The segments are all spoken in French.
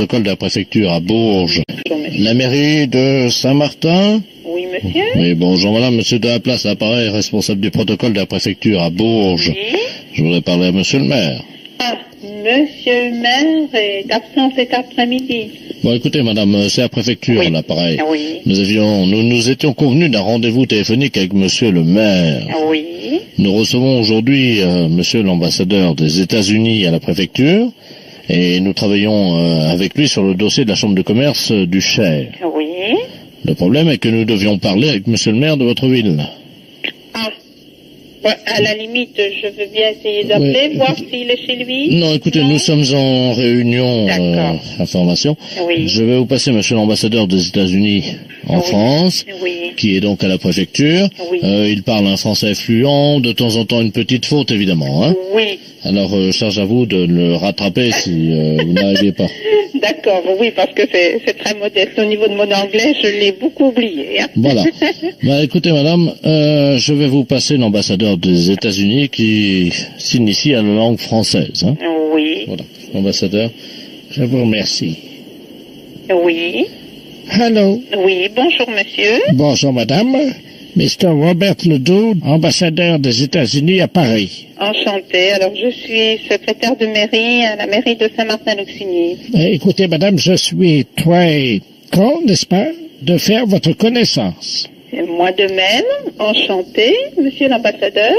Protocole de la préfecture à Bourges. La mairie de Saint-Martin? Oui, monsieur. Oui, bonjour madame, monsieur de la place, appareil, responsable du protocole de la préfecture à Bourges. Oui. Je voudrais parler à monsieur le maire. Ah, monsieur le maire est absent cet après-midi. Bon, écoutez madame, c'est la préfecture, Oui. l'appareil. Oui. Nous étions convenus d'un rendez-vous téléphonique avec monsieur le maire. Oui. Nous recevons aujourd'hui monsieur l'ambassadeur des États-Unis à la préfecture et nous travaillons avec lui sur le dossier de la chambre de commerce du Cher. Oui. Le problème est que nous devions parler avec monsieur le maire de votre ville. Ah. Ouais, à la limite, je veux bien essayer d'appeler, Oui. voir s'il est chez lui. Non, écoutez, nous sommes en réunion D'accord. information. Oui. Je vais vous passer monsieur l'ambassadeur des États-Unis en Oui. France, Oui. qui est donc à la préfecture. Oui. Il parle un français fluent, de temps en temps une petite faute évidemment. Hein. Oui. Alors, charge à vous de le rattraper si vous n'arrivez pas. D'accord, oui, parce que c'est très modeste. Au niveau de mon anglais, je l'ai beaucoup oublié. Hein. Voilà. Bah, écoutez, madame, je vais vous passer l'ambassadeur des États-Unis qui s'initie à la langue française. Hein. Oui. Voilà. Ambassadeur, je vous remercie. Oui. Hello. Oui, bonjour monsieur. Bonjour, madame. Mr. Robert Ledoux, ambassadeur des États-Unis à Paris. Enchantée. Alors, je suis secrétaire de mairie à la mairie de Saint-Martin-Auxigny. Écoutez, madame, je suis très content, n'est-ce pas, de faire votre connaissance. Et moi de même, enchantée, monsieur l'ambassadeur.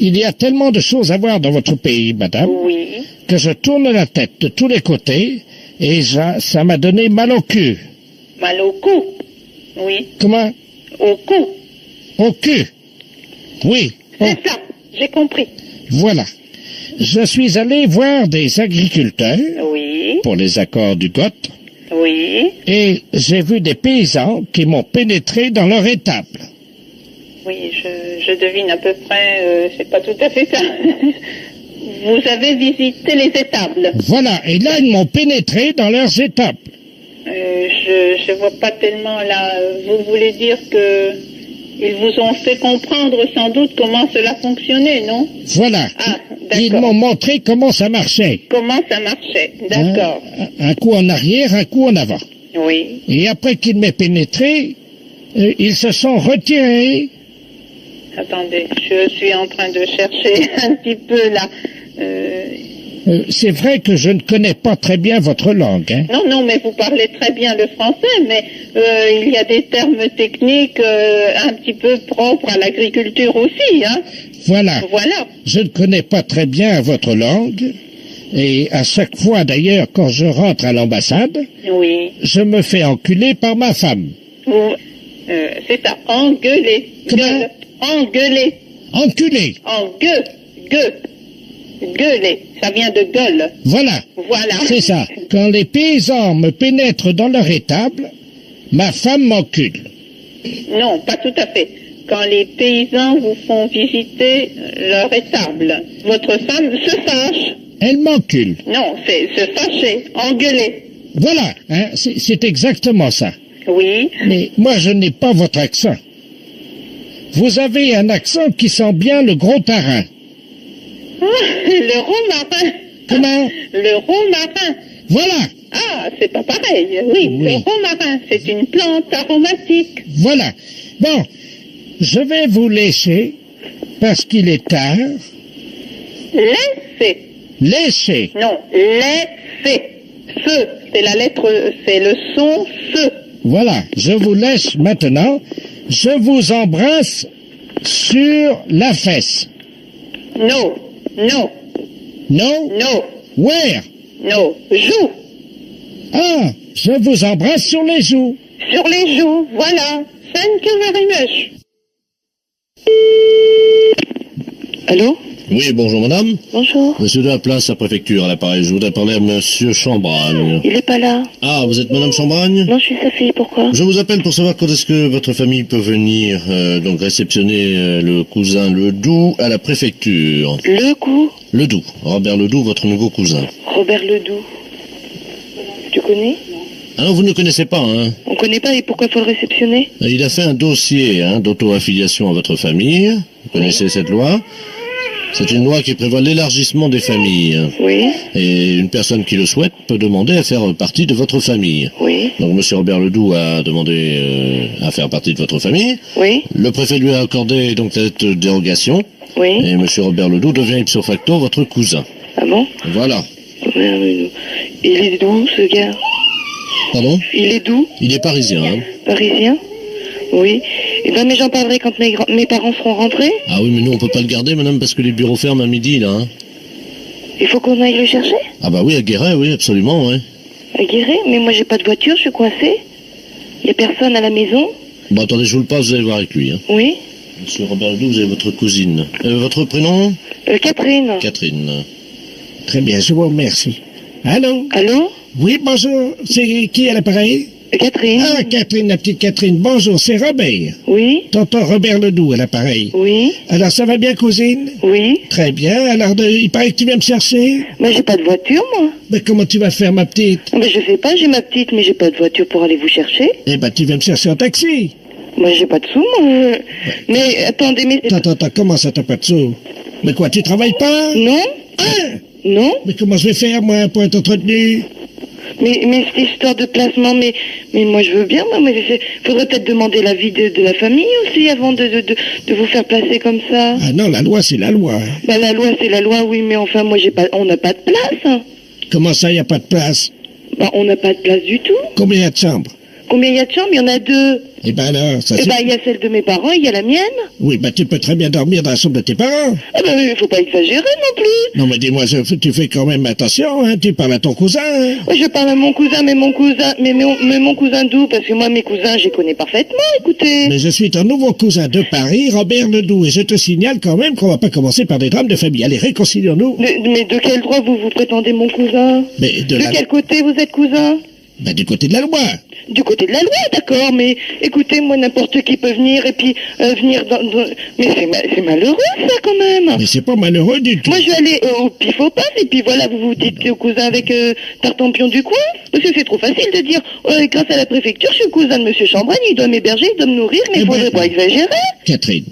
Il y a tellement de choses à voir dans votre pays, madame, Oui. que je tourne la tête de tous les côtés et ça m'a donné mal au cul. Mal au cou. Oui. Comment? Au cou. Au cul. Oui. C'est ça. J'ai compris. Voilà. Je suis allé voir des agriculteurs Oui. pour les accords du GOT Oui. et j'ai vu des paysans qui m'ont pénétré dans leur étable. Oui, je devine à peu près, c'est pas tout à fait ça. Vous avez visité les étables. Voilà. Et là, ils m'ont pénétré dans leurs étables. Je vois pas tellement là. Vous voulez dire que ils vous ont fait comprendre sans doute comment cela fonctionnait, non? Voilà. Ah, Ils d'accord. m'ont montré comment ça marchait. Comment ça marchait? D'accord. Hein, un coup en arrière, un coup en avant. Oui. Et après qu'ils m'aient pénétré, ils se sont retirés. Attendez, je suis en train de chercher un petit peu là. C'est vrai que je ne connais pas très bien votre langue. Hein. Non, mais vous parlez très bien le français, mais il y a des termes techniques un petit peu propres à l'agriculture aussi, hein. Voilà. Voilà. Je ne connais pas très bien votre langue. Et à chaque fois, d'ailleurs, quand je rentre à l'ambassade, Oui. je me fais enculer par ma femme. C'est ça, engueuler. Comment? Gueule. Engueuler. Enculé. Gueuler. Ça vient de gueule. Voilà. Voilà. C'est ça. Quand les paysans me pénètrent dans leur étable, ma femme m'encule. Non, pas tout à fait. Quand les paysans vous font visiter leur étable, votre femme se fâche. Elle m'encule. Non, c'est se fâcher, engueuler. Voilà. Hein, c'est exactement ça. Oui. Mais moi, je n'ai pas votre accent. Vous avez un accent qui sent bien le gros tarin. Le romarin. Comment? Le romarin. Voilà. Ah, c'est pas pareil. Oui, Oui. le romarin, c'est une plante aromatique. Voilà. Bon, je vais vous laisser parce qu'il est tard. Laissez. Laissez. Non, laissez. Feu. C'est la lettre, c'est le son feu. Voilà. Je vous laisse maintenant. Je vous embrasse sur la fesse. No. No? No. Where? No. Joue. Ah, je vous embrasse sur les joues. Sur les joues. Voilà. Thank you very much. Allô? Oui, bonjour madame. Bonjour. Monsieur de la place à préfecture à l'appareil. Je voudrais parler à monsieur Chambragne. Il est pas là. Ah, vous êtes madame Chambragne? Non, je suis sa fille. Pourquoi? Je vous appelle pour savoir quand est-ce que votre famille peut venir donc réceptionner le cousin Ledoux à la préfecture. Ledoux, Robert Ledoux, votre nouveau cousin. Robert Ledoux. Tu connais? Ah non, vous ne connaissez pas, hein? On connaît pas et pourquoi faut le réceptionner? Il a fait un dossier d'auto-affiliation à votre famille. Vous connaissez cette loi? C'est une loi qui prévoit l'élargissement des familles. Oui. Et une personne qui le souhaite peut demander à faire partie de votre famille. Oui. Donc monsieur Robert Ledoux a demandé à faire partie de votre famille. Oui. Le préfet lui a accordé donc cette dérogation. Oui. Et monsieur Robert Ledoux devient ipso facto votre cousin. Ah bon? Voilà. Il est d'où, ce gars? Pardon? Il est d'où? Il est parisien. Hein. Parisien? Oui. Eh ben, mais j'en parlerai quand mes parents seront rentrés. Ah oui, mais nous on peut pas le garder, madame, parce que les bureaux ferment à midi, là. Hein. Il faut qu'on aille le chercher? Ah bah oui, à Guéret, oui, absolument, ouais. À Guéret? Mais moi j'ai pas de voiture, je suis coincée. Il y a personne à la maison. Bon, attendez, je vous le passe, vous allez voir avec lui. Hein. Oui. Monsieur Robert Ledoux, vous avez votre cousine. Votre prénom? Catherine. Catherine. Très bien, je vous remercie. Allô? Allô? Oui, bonjour. C'est qui à l'appareil? Catherine. Ah, Catherine, la petite Catherine. Bonjour, c'est Robert. Oui. Tonton Robert Ledoux à l'appareil. Oui. Alors, ça va bien, cousine? Oui. Très bien. Alors, il paraît que tu viens me chercher? Mais j'ai pas de voiture, moi. Mais comment tu vas faire, ma petite? Mais je sais pas, j'ai ma petite, mais j'ai pas de voiture pour aller vous chercher. Eh ben, tu viens me chercher en taxi. Moi, j'ai pas de sous, moi. Mais attendez, mais... Attends, comment ça t'as pas de sous? Mais quoi, tu travailles pas? Non. Hein? Non. Mais comment je vais faire, moi, pour être entretenu? Mais cette histoire de placement, mais moi je veux bien, moi, mais faudrait peut-être demander l'avis de la famille aussi avant de vous faire placer comme ça. Ah non, la loi, c'est la loi. Bah la loi, c'est la loi, oui, mais enfin, moi on n'a pas de place. Hein. Comment ça, il n'y a pas de place? Bah on n'a pas de place du tout. Combien il y a de chambres? Combien il y a de chambres? Il y en a 2. Eh ben alors, ça Eh ben, il y a celle de mes parents, il y a la mienne. Oui, ben tu peux très bien dormir dans la chambre de tes parents. Eh ben, il faut pas exagérer non plus. Non, mais dis-moi, tu fais quand même attention, hein, tu parles à ton cousin. Hein. Oui, je parle à mon cousin, mais mon cousin d'où? Parce que moi, mes cousins, je les connais parfaitement, écoutez. Mais je suis ton nouveau cousin de Paris, Robert Ledoux, et je te signale quand même qu'on va pas commencer par des drames de famille. Allez, réconcilions-nous. Mais de quel droit vous prétendez mon cousin? Mais de quel côté vous êtes cousin? Ben, du côté de la loi. Du côté de la loi, d'accord, mais écoutez, moi, n'importe qui peut venir et puis venir dans... Mais c'est malheureux, ça, quand même. Mais c'est pas malheureux du tout. Moi, je vais aller au pif au paf, et puis voilà, vous vous dites au cousin avec Tartampion du coin. Parce que c'est trop facile de dire, grâce à la préfecture, je suis cousin de Monsieur Chambragne, il doit m'héberger, il doit me nourrir, mais il faudrait pas exagérer. Catherine,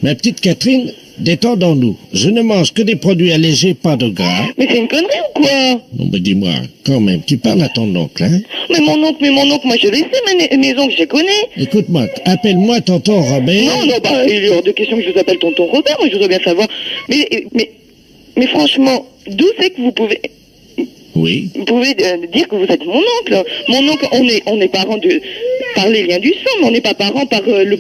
ma petite Catherine, détendons-nous. Je ne mange que des produits allégés, pas de gras. Mais c'est une connerie ou quoi? Non, mais dis-moi, quand même, tu parles à ton oncle, hein? Mais mon oncle, moi je le sais, mes oncles, je les connais. Écoute-moi, appelle-moi tonton Robert. Non, bah, il est hors de question que je vous appelle tonton Robert, moi je voudrais bien savoir. Mais franchement, d'où c'est que vous pouvez... Oui. Vous pouvez dire que vous êtes mon oncle. Mon oncle, on est parents par les liens du sang, mais on n'est pas parents par le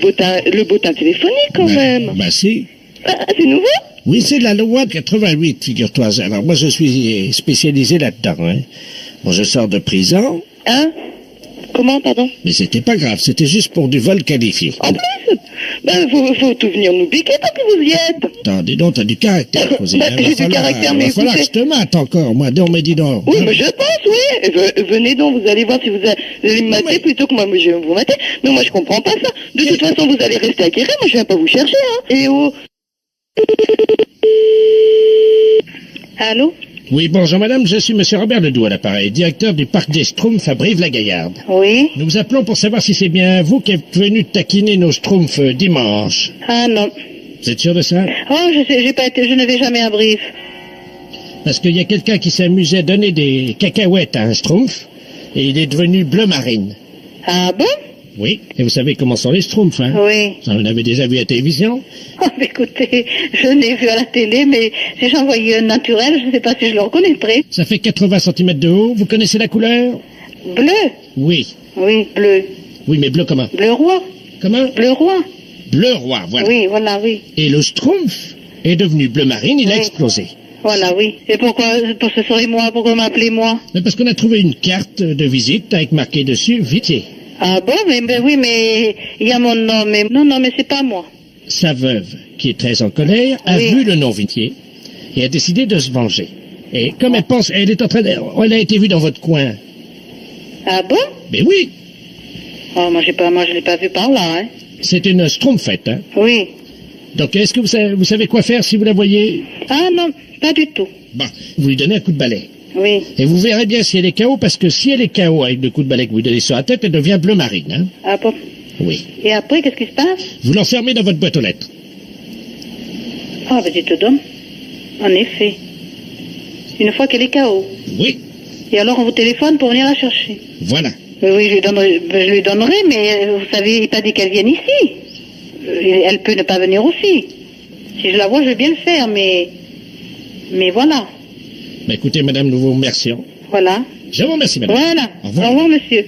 bottin téléphonique quand même. Bah si. Ah, c'est nouveau? Oui, c'est la loi de 88, figure-toi. Alors moi je suis spécialisé là-dedans. Hein. Bon, je sors de prison. Hein? Comment, pardon? Mais c'était pas grave, c'était juste pour du vol qualifié. En plus? Ben, faut tout venir nous piquer tant que vous y êtes. Attendez donc, t'as du caractère. J'ai du caractère, mais il va falloir que je te mate encore, moi. Donc, mais dis donc. Oui, mais je pense, oui. Venez donc, vous allez voir si vous allez me mater plutôt que moi je vais vous mater. Mais moi, je comprends pas ça. De toute façon, vous allez rester à Guéret, moi je viens pas vous chercher, hein. Et oh... Allô? Oui, bonjour madame, je suis monsieur Robert Ledoux à l'appareil, directeur du parc des Schtroumpfs à Brive-la-Gaillarde. Oui. Nous vous appelons pour savoir si c'est bien vous qui êtes venu taquiner nos Schtroumpfs dimanche. Ah non. Vous êtes sûr de ça? Oh, je ne vais jamais à Brive. Parce qu'il y a quelqu'un qui s'amusait à donner des cacahuètes à un Schtroumpf, et il est devenu bleu marine. Ah bon? Oui, et vous savez comment sont les Schtroumpfs, hein? Oui. Vous en avez déjà vu à la télévision? Oh, écoutez, je l'ai vu à la télé, mais si j'en voyais un naturel, je ne sais pas si je le reconnaîtrais. Ça fait 80 cm de haut, vous connaissez la couleur? Bleu? Oui. Oui, bleu. Oui, mais bleu comment? Bleu roi. Comment? Bleu roi. Bleu roi, voilà. Oui, voilà, oui. Et le Schtroumpf est devenu bleu marine, il a Oui. explosé. Voilà, oui. Et pourquoi ce serait moi? Pourquoi m'appeler moi? Mais parce qu'on a trouvé une carte de visite avec marqué dessus Vitier. Ah bon? Mais oui, mais il y a mon nom. Mais non, mais c'est pas moi. Sa veuve, qui est très en colère, a Oui. vu le nom Vitier et a décidé de se venger. Et comme elle pense, elle est en train elle a été vue dans votre coin. Ah bon? Mais oui, Oh, moi je l'ai pas vu par là, hein. c'est une Schtroumpfette, hein. Oui. Donc est-ce que vous savez quoi faire si vous la voyez? Ah non, pas du tout. Bon, vous lui donnez un coup de balai. Oui. Et vous verrez bien si elle est KO, parce que si elle est KO avec le coup de balai que vous lui donnez sur la tête, elle devient bleu marine, hein. Ah bon? Oui. Et après, qu'est-ce qui se passe? Vous l'enfermez dans votre boîte aux lettres. Ah, ben, dites donc. En effet. Une fois qu'elle est KO. Oui, Et alors on vous téléphone pour venir la chercher. voilà. Oui, je lui donnerai, mais vous savez, il n'est pas dit qu'elle vienne ici. Elle peut ne pas venir aussi. Si je la vois, je vais bien le faire, mais voilà. Bah, écoutez, madame, nous vous remercions. Voilà. Je vous remercie, madame. Voilà. Au revoir. Au revoir, monsieur.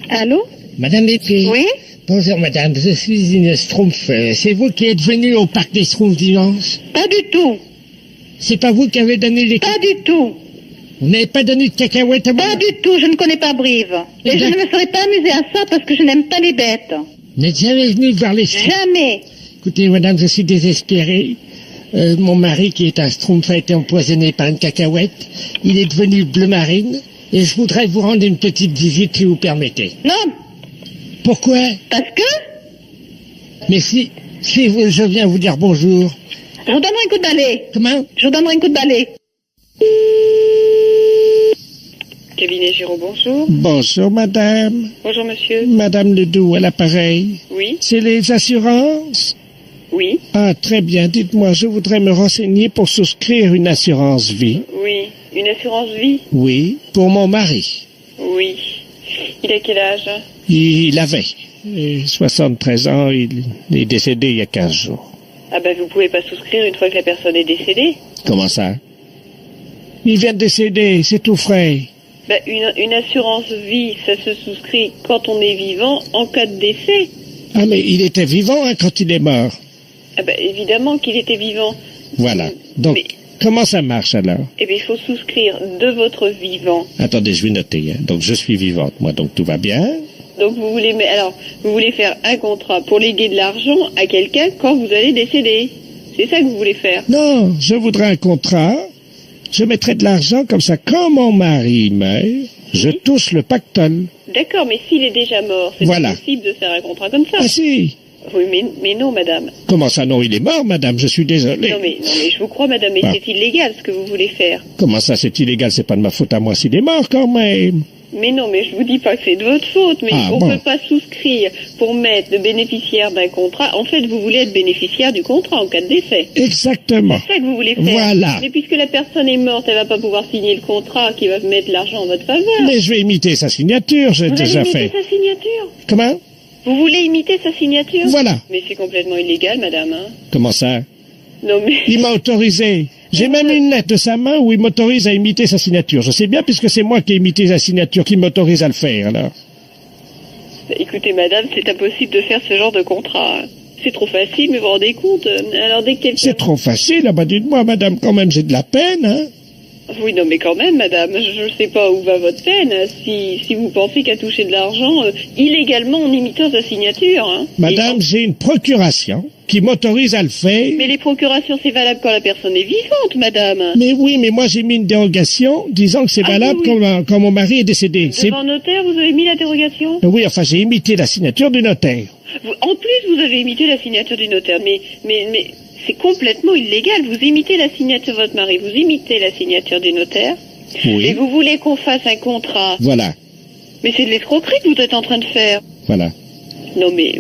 Allô? Madame Lettier. Oui? Bonjour, madame. Je suis une Schtroumpf. C'est vous qui êtes venue au parc des Schtroumpfs dimanche? Pas du tout. C'est pas vous qui avez donné les... Pas du tout. Vous n'avez pas donné de cacahuètes à moi? Pas du tout. Je ne connais pas Brive. Et je ne me serais pas amusée à ça parce que je n'aime pas les bêtes. Vous n'êtes jamais venu voir les Schtroumpfs? Jamais. Écoutez, madame, je suis désespéré. Mon mari, qui est un Schtroumpf, a été empoisonné par une cacahuète. Il est devenu bleu marine. Et je voudrais vous rendre une petite visite, si vous permettez. Non. Pourquoi? Parce que Mais si je viens vous dire bonjour. je vous donnerai un coup de balai. Comment? Je vous donnerai un coup de balai. Cabinet Giraud, bonjour. Bonjour, madame. Bonjour, monsieur. Madame Ledoux, à l'appareil. Oui. C'est les assurances? Oui. Ah, très bien. Dites-moi, je voudrais me renseigner pour souscrire une assurance vie. Oui. Une assurance vie? Oui, pour mon mari. Oui. Il a quel âge? Il avait 73 ans, il est décédé il y a 15 jours. Ah ben vous pouvez pas souscrire une fois que la personne est décédée. Comment ça? Il vient de décéder, c'est tout frais. Ben une assurance vie, ça se souscrit quand on est vivant en cas de décès. Ah, mais il était vivant quand il est mort. Ah ben évidemment qu'il était vivant. Voilà. Donc, Mais- comment ça marche alors? Eh bien il faut souscrire de votre vivant. Attendez, je vais noter. Hein. Donc, je suis vivante, moi, donc tout va bien. Donc vous voulez faire un contrat pour léguer de l'argent à quelqu'un quand vous allez décéder. C'est ça que vous voulez faire. Non, je voudrais un contrat. Je mettrai de l'argent comme ça. Quand mon mari meurt, je touche le pactole. D'accord, mais s'il est déjà mort, c'est Voilà. pas possible de faire un contrat comme ça. Ah si. Oui, mais non, madame. Comment ça, non, il est mort, madame, je suis désolé. Non mais je vous crois, madame, mais Ah. c'est illégal ce que vous voulez faire. Comment ça, c'est illégal? C'est pas de ma faute à moi s'il est mort, quand même. Mais non, mais je vous dis pas que c'est de votre faute, mais Ah, on bon. peut pas souscrire pour mettre le bénéficiaire d'un contrat. En fait, vous voulez être bénéficiaire du contrat en cas de décès. Exactement. C'est ça que vous voulez faire. Voilà. Mais puisque la personne est morte, elle va pas pouvoir signer le contrat qui va mettre l'argent en votre faveur. Mais je vais imiter sa signature, j'ai Vous déjà allez fait. imiter sa signature. Comment? Vous voulez imiter sa signature? Voilà. Mais c'est complètement illégal, madame. Hein. Comment ça? Non mais... Il m'a autorisé. J'ai même une lettre de sa main où il m'autorise à imiter sa signature. Je sais bien puisque c'est moi qui ai imité sa signature qui m'autorise à le faire, alors. Écoutez, madame, c'est impossible de faire ce genre de contrat. Hein. C'est trop facile, mais vous vous rendez compte. Alors dès que quelqu'un... C'est trop facile, ah bah dites-moi, madame, quand même, j'ai de la peine, hein. Oui, non, mais quand même, madame, je ne sais pas où va votre peine. Si vous pensez qu'à toucher de l'argent illégalement en imitant sa signature. Hein. Madame, j'ai une procuration qui m'autorise à le faire. Mais les procurations, c'est valable quand la personne est vivante, madame. Mais oui, mais moi j'ai mis une dérogation disant que c'est Ah, valable oui, quand mon mari est décédé. Devant notaire, vous avez mis la dérogation? Oui, enfin j'ai imité la signature du notaire. En plus, vous avez imité la signature du notaire. Mais c'est complètement illégal. Vous imitez la signature de votre mari, vous imitez la signature du notaire. Oui. Et vous voulez qu'on fasse un contrat. Voilà, Mais c'est de l'escroquerie que vous êtes en train de faire. voilà. Non, mais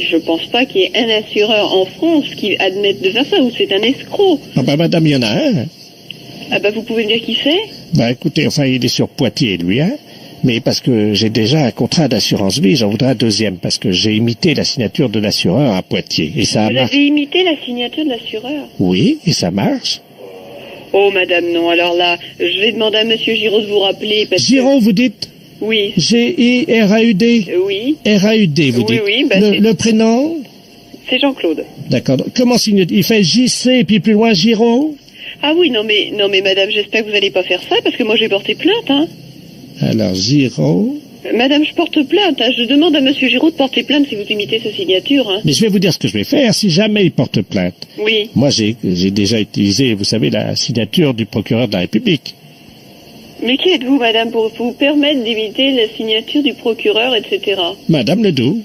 je pense pas qu'il y ait un assureur en France qui admette de faire ça, ou c'est un escroc. Ah bah madame, il y en a un. Ah bah vous pouvez me dire qui c'est? Bah écoutez, enfin il est sur Poitiers lui, hein. Mais parce que j'ai déjà un contrat d'assurance vie, j'en voudrais un deuxième, parce que j'ai imité la signature de l'assureur à Poitiers. Et ça Vous marche. avez imité la signature de l'assureur? Oui, et ça marche. Oh madame, non, alors là, je vais demander à monsieur Giraud de vous rappeler parce Giraud, vous dites? que... Oui, G-I-R-A-U-D? oui, R-A-U-D, vous Oui, dites? oui, bah, c'est- le prénom? c'est Jean-Claude. D'accord. Comment signe? Il fait JC et puis plus loin Giraud? Ah oui, non mais madame, j'espère que vous allez pas faire ça, parce que moi j'ai porté plainte, hein. Alors, Giraud. Madame, je porte plainte, hein. Je demande à monsieur Giraud de porter plainte si vous imitez sa signature, hein. Mais je vais vous dire ce que je vais faire si jamais il porte plainte. Oui. Moi, j'ai déjà utilisé, vous savez, la signature du procureur de la République. Mais qui êtes-vous, madame, pour vous permettre d'imiter la signature du procureur, etc. Madame Ledoux.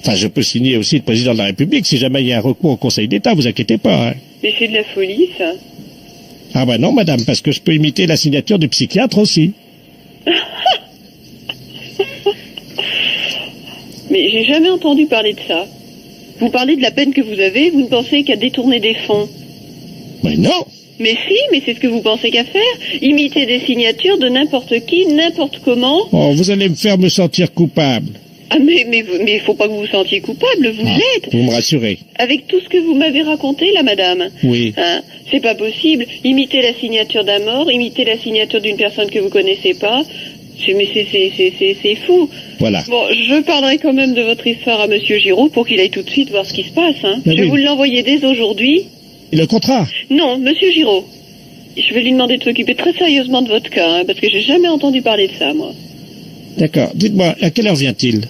Enfin, je peux signer aussi le président de la République si jamais il y a un recours au Conseil d'État, vous inquiétez pas. Hein. Mais c'est de la folie, ça. Ah ben non, madame, parce que je peux imiter la signature du psychiatre aussi. Mais j'ai jamais entendu parler de ça. Vous parlez de la peine que vous avez, vous ne pensez qu'à détourner des fonds. Mais non. Mais si, mais c'est ce que vous pensez qu'à faire. Imiter des signatures de n'importe qui, n'importe comment. Oh, vous allez me faire me sentir coupable. Ah mais il faut pas que vous vous sentiez coupable, vous l'êtes. Vous me rassurez. Avec tout ce que vous m'avez raconté là, madame. Oui. Hein, c'est pas possible. Imiter la signature d'un mort, imiter la signature d'une personne que vous connaissez pas. C'est fou. Voilà. Bon, je parlerai quand même de votre histoire à monsieur Giraud pour qu'il aille tout de suite voir ce qui se passe. Hein. Ben Je vais oui. vous l'envoyer dès aujourd'hui. Et le contrat? Non, monsieur Giraud. Je vais lui demander de s'occuper très sérieusement de votre cas, hein, parce que j'ai jamais entendu parler de ça, moi. D'accord. Dites-moi, à quelle heure vient-il?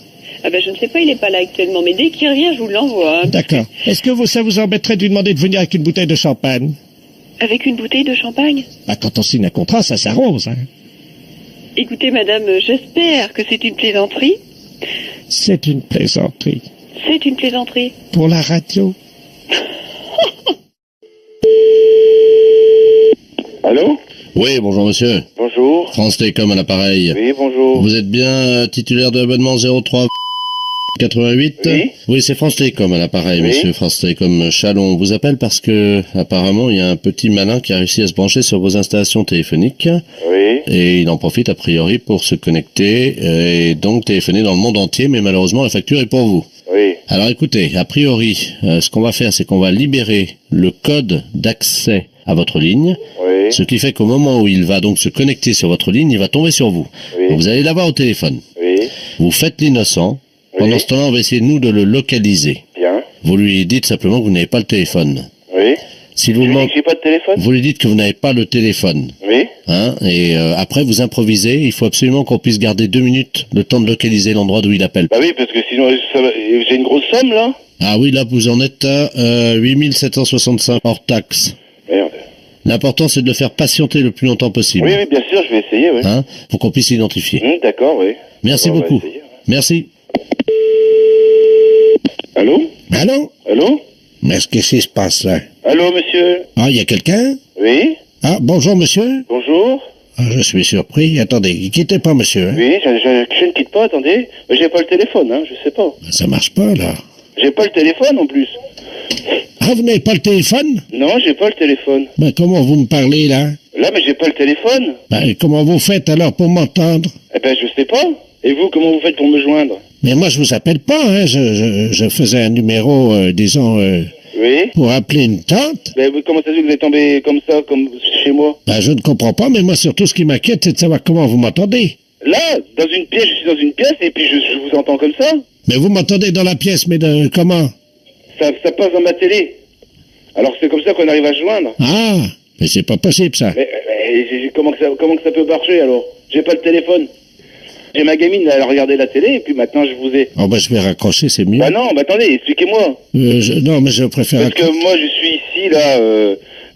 Ah ben je ne sais pas, il est pas là actuellement, mais dès qu'il revient, je vous l'envoie. Hein. D'accord. Est-ce que ça vous embêterait de lui demander de venir avec une bouteille de champagne? Avec une bouteille de champagne? Bah, quand on signe un contrat, ça s'arrose, hein. Écoutez, madame, j'espère que c'est une plaisanterie. C'est une plaisanterie. C'est une plaisanterie. Pour la radio. Allô? Oui, bonjour monsieur. Bonjour. France Télécom à l'appareil. Oui, bonjour. Vous êtes bien titulaire de l'abonnement 03 88? Oui. Oui, c'est France Télécom à l'appareil, Oui. monsieur. France Télécom Chalon. On vous appelle parce que, apparemment, il y a un petit malin qui a réussi à se brancher sur vos installations téléphoniques. Oui. Et il en profite, a priori, pour se connecter et donc téléphoner dans le monde entier, mais malheureusement, la facture est pour vous. Oui. Alors écoutez, a priori, ce qu'on va faire, c'est qu'on va libérer le code d'accès à votre ligne, Oui. ce qui fait qu'au moment où il va donc se connecter sur votre ligne, il va tomber sur vous. Oui. Vous allez l'avoir au téléphone. Oui. Vous faites l'innocent. Pendant Oui. ce temps-là, on va essayer, nous, de le localiser. Bien. Vous lui dites simplement que vous n'avez pas le téléphone. Oui. S'il Je vous lui dis manque, que j'ai pas de téléphone? vous lui dites que vous n'avez pas le téléphone. Oui. Hein, et après, vous improvisez. Il faut absolument qu'on puisse garder 2 minutes le temps de localiser l'endroit d'où il appelle. Bah oui, parce que sinon, j'ai une grosse somme, là. Ah oui, là, vous en êtes à 8765 hors taxe. Merde. L'important, c'est de le faire patienter le plus longtemps possible. Oui, oui, bien sûr, je vais essayer, oui. Hein, pour qu'on puisse l'identifier. D'accord, oui. Merci Bon, on va beaucoup. essayer, ouais. Merci. Allô? Allô? Allô? Mais qu'est-ce qui se passe, là? Allô, monsieur? Ah, il y a quelqu'un? Oui? Ah, bonjour, monsieur. Bonjour? Ah, je suis surpris. Attendez, ne quittez pas, monsieur. Hein. Oui, je ne quitte pas, attendez. Mais j'ai pas le téléphone, hein, je sais pas. Ça marche pas, là. J'ai pas le téléphone, en plus. Ah, vous n'avez pas le téléphone? Non, j'ai pas le téléphone. Ben, comment vous me parlez, là? Là, mais j'ai pas le téléphone. Ben, comment vous faites, alors, pour m'entendre? Eh ben, je sais pas. Et vous, comment vous faites pour me joindre? Mais moi, je vous appelle pas, hein. Je faisais un numéro, disons, Oui? pour appeler une tante. Ben, comment ça se fait que vous êtes tombé comme ça, comme chez moi? Ben, je ne comprends pas, mais moi, surtout, ce qui m'inquiète, c'est de savoir comment vous m'entendez. Là, dans une pièce, je suis dans une pièce, et puis je vous entends comme ça. Mais vous m'entendez dans la pièce, mais comment? Ça passe dans ma télé. Alors c'est comme ça qu'on arrive à se joindre. Ah, mais c'est pas possible, ça. Mais comment que ça peut marcher, alors? J'ai pas le téléphone. J'ai ma gamine, elle a regardé la télé, et puis maintenant je vous ai... Oh, ben, je vais raccrocher, c'est mieux. Bah non, bah attendez, expliquez-moi. Non, mais je préfère... Parce que moi, je suis ici,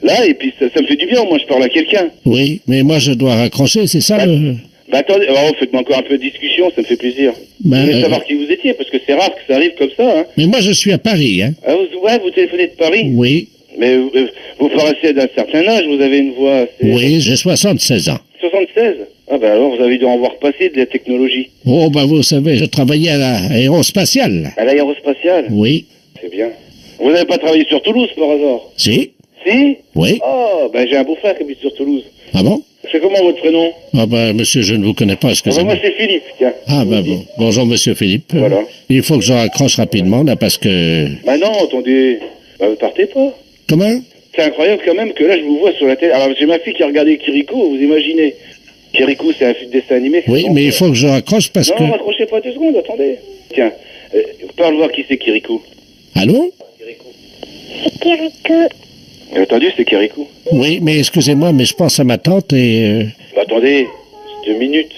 là, et puis ça me fait du bien, moi, je parle à quelqu'un. Oui, mais moi, je dois raccrocher, c'est ça, Bah, le... Bah attendez, faites-moi encore un peu de discussion, ça me fait plaisir. Bah, je voulais savoir qui vous étiez, parce que c'est rare que ça arrive comme ça, hein. Mais moi, je suis à Paris, hein. Ah, vous téléphonez de Paris? Oui, Mais vous paraissez d'un certain âge, vous avez une voix assez... oui, j'ai 76 ans. 76? Ah bah alors, vous avez dû en voir passer de la technologie. Oh, ben, vous savez, je travaillais à l'aérospatiale. À l'aérospatiale? Oui. C'est bien. Vous n'avez pas travaillé sur Toulouse, par hasard? Si? Si? Oui. Oh, ben j'ai un beau-frère qui habite sur Toulouse. Ah bon? C'est comment votre prénom? Ah ben, monsieur, je ne vous connais pas, Ah bah, excusez-moi. moi c'est Philippe, tiens. Ah ben bon. Bonjour, monsieur Philippe. Voilà. Il faut que je raccroche rapidement, là, parce que... Bah non, attendez. Bah vous partez pas. Comment? C'est incroyable quand même que là je vous vois sur la télé. Alors j'ai ma fille qui a regardé Kiriko, vous imaginez. Kiriko c'est un dessin animé. Oui, mais il faut que je raccroche parce Non, que... raccrochez pas 2 secondes, attendez. Tiens, parle voir qui c'est Kiriko. Allô? C'est Kiriko. Vous avez entendu, c'est Kiriko. Oui, mais excusez-moi, mais je pense à ma tante et... Bah attendez, 2 minutes.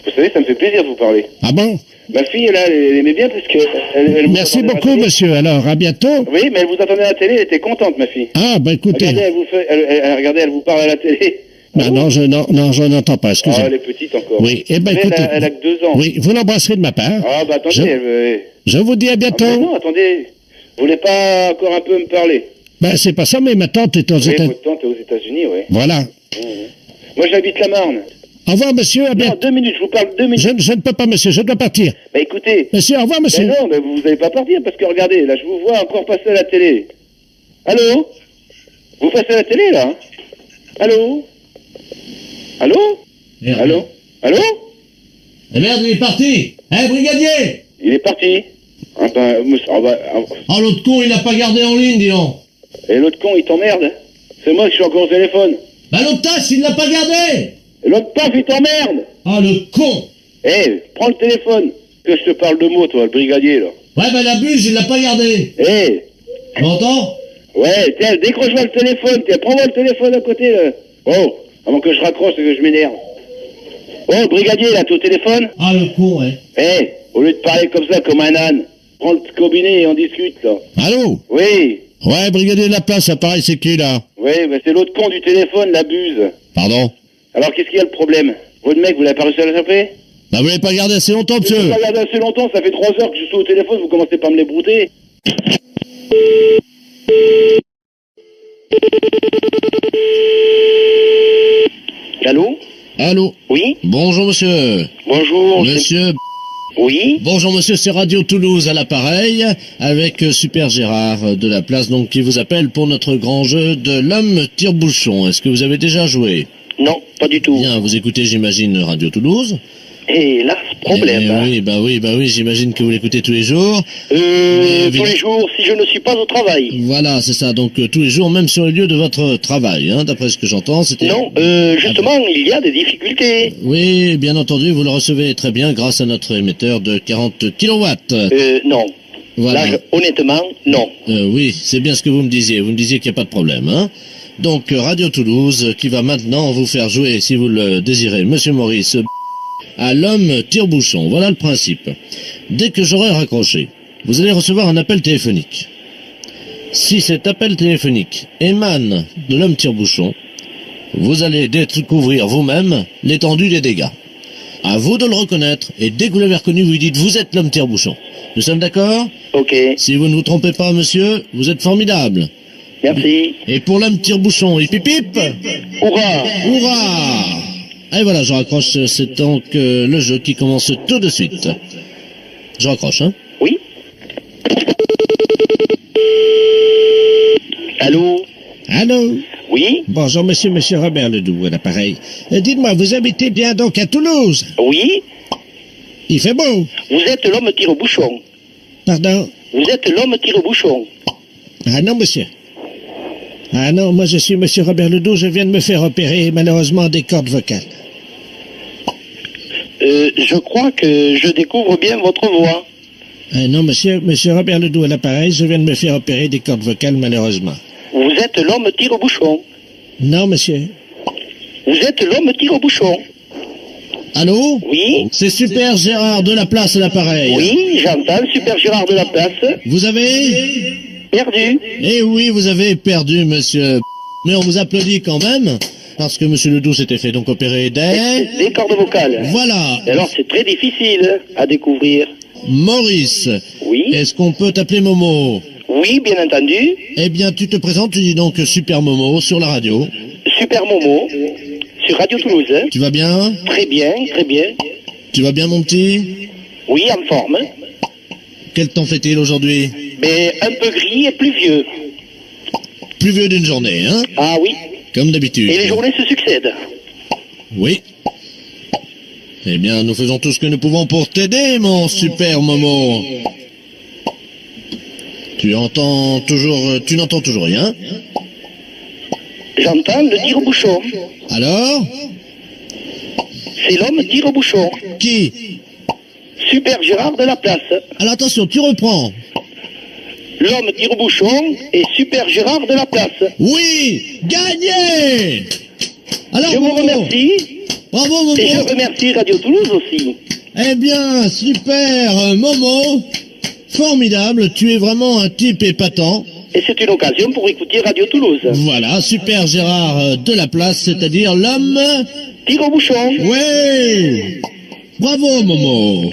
Vous savez, ça me fait plaisir de vous parler. Ah bon? Ma fille, elle aimait bien parce que... Elle vous Merci entendait à la beaucoup, télé. monsieur. Alors, à bientôt. Oui, mais elle vous entendait à la télé, elle était contente, ma fille. Ah, ben écoutez... Regardez, regardez, elle vous parle à la télé. Ben non, je n'entends pas, Ah, excusez-moi. elle est petite encore. Oui, eh ben Mais écoutez... elle a que 2 ans. Oui, vous l'embrasserez de ma part. Ah, bah attendez, Je- Je vous dis à Ah, mais bientôt. non, attendez. Vous voulez pas encore un peu me parler? Ben, c'est pas ça, mais ma tante est aux Oui, États-Unis. votre tante est aux États-Unis, oui. Voilà. Moi, j'habite la Marne. Au revoir, monsieur. Non, 2 minutes, je vous parle 2 minutes. Je ne peux pas, monsieur, je dois partir. Bah écoutez. Monsieur, au revoir, monsieur. Non, mais vous n'allez pas partir parce que regardez, là, je vous vois encore passer à la télé. Allô? Vous passez à la télé, là? Allô? Allô? Merde. Allô? Allô? Eh merde, il est parti. Eh, brigadier! Il est parti. Ah bah, Oh, l'autre con, il l'a pas gardé en ligne, dis donc. Et l'autre con, il t'emmerde. C'est moi qui suis encore au téléphone. Bah, l'autre tasse, il l'a pas gardé. Et l'autre paf, il t'emmerde. Oh, le con. Eh, prends le téléphone. Que je te parle de mots, toi, le brigadier, là. Ouais, bah, la buse, il l'a pas gardé. Eh. Tu m'entends? Ouais, tiens, décroche-moi le téléphone. Tiens, prends-moi le téléphone à côté, là. Oh, avant que je raccroche et que je m'énerve. Oh, brigadier, là, t'es au téléphone? Ah, le con, ouais. Eh, au lieu de parler comme ça, comme un âne, prends le combiné et on discute, là. Allô? Oui. Ouais, brigadier de la place, appareil, c'est qui, là? Oui, bah c'est l'autre con du téléphone, la buse. Pardon? Alors, qu'est-ce qu'il y a le problème? Votre mec, vous l'avez pas réussi à le choper? Bah, vous l'avez pas gardé assez longtemps, Je monsieur. l'ai pas regardé assez longtemps, ça fait 3 heures que je suis au téléphone, vous commencez pas à me les brouter. Allô? Allô? Oui? Bonjour, monsieur. Bonjour. Monsieur... Oui? Bonjour monsieur, c'est Radio Toulouse à l'appareil, avec Super Gérard de la place, donc qui vous appelle pour notre grand jeu de l'homme tire-bouchon. Est-ce que vous avez déjà joué? Non, pas du tout. Bien, vous écoutez, j'imagine, Radio Toulouse. Et là, problème. Oui, j'imagine que vous l'écoutez tous les jours. Tous les jours, si je ne suis pas au travail. Voilà, c'est ça, donc tous les jours, même sur les lieux de votre travail, hein, d'après ce que j'entends, c'était... Non, justement, il y a des difficultés. Oui, bien entendu, vous le recevez très bien grâce à notre émetteur de 40 kilowatts. Non. Voilà. Là, honnêtement, non. Oui, c'est bien ce que vous me disiez. Vous me disiez qu'il n'y a pas de problème, hein. Donc, Radio Toulouse, qui va maintenant vous faire jouer, si vous le désirez, Monsieur Maurice, à l'homme tire-bouchon. Voilà le principe. Dès que j'aurai raccroché, vous allez recevoir un appel téléphonique. Si cet appel téléphonique émane de l'homme tire-bouchon, vous allez découvrir vous-même l'étendue des dégâts. À vous de le reconnaître, et dès que vous l'avez reconnu, vous lui dites « Vous êtes l'homme tire-bouchon ». Nous sommes d'accord? Ok. Si vous ne vous trompez pas, monsieur, vous êtes formidable. Merci. Et pour l'homme tire-bouchon, hip hip hip. Hurrah! Hurrah! Et voilà, je raccroche, c'est donc le jeu qui commence tout de suite. Je raccroche, hein? Oui? Allô? Allô? Oui? Bonjour, monsieur Robert Ledoux, à l'appareil. Dites-moi, vous habitez bien donc à Toulouse? Oui? Il fait beau. Vous êtes l'homme tire-bouchon. Pardon? Vous êtes l'homme tire-bouchon. Ah non, monsieur. Ah non, moi je suis monsieur Robert Ledoux, je viens de me faire opérer malheureusement des cordes vocales. Je crois que je découvre bien votre voix. Ah non, monsieur Robert Ledoux à l'appareil, je viens de me faire opérer des cordes vocales malheureusement. Vous êtes l'homme tire-bouchon. Non, monsieur. Vous êtes l'homme tire-bouchon. Allô? Oui? C'est Super Gérard de la place à l'appareil. Oui, j'entends, Super Gérard de la place. Vous avez... Perdu. Eh oui, vous avez perdu, monsieur. Mais on vous applaudit quand même, parce que monsieur Ledoux s'était fait donc opérer Des cordes vocales. Voilà. Et alors, c'est très difficile à découvrir. Maurice. Oui? Est-ce qu'on peut t'appeler Momo? Oui, bien entendu. Eh bien, tu te présentes, tu dis donc Super Momo sur la radio. Super Momo, sur Radio Toulouse. Tu vas bien? Très bien, très bien. Tu vas bien, mon petit? Oui, en forme. Quel temps fait-il aujourd'hui? Mais un peu gris et pluvieux. Pluvieux d'une journée, hein? Ah oui. Comme d'habitude. Et les journées se succèdent. Oui. Eh bien, nous faisons tout ce que nous pouvons pour t'aider, mon super Momo. Tu n'entends toujours rien? J'entends le tire-bouchon. Alors? C'est l'homme tire-bouchon. Qui? Super Gérard de la place. Alors attention, tu reprends. L'homme tire-bouchon et Super Gérard de la place. Oui! Gagné! Alors, Je vous Momo. remercie. Bravo, Momo. Et je remercie Radio Toulouse aussi. Eh bien, super, Momo. Formidable, tu es vraiment un type épatant. Et c'est une occasion pour écouter Radio Toulouse. Voilà, Super Gérard de la place, c'est-à-dire l'homme... Tire-bouchon. Oui! Bravo, Momo.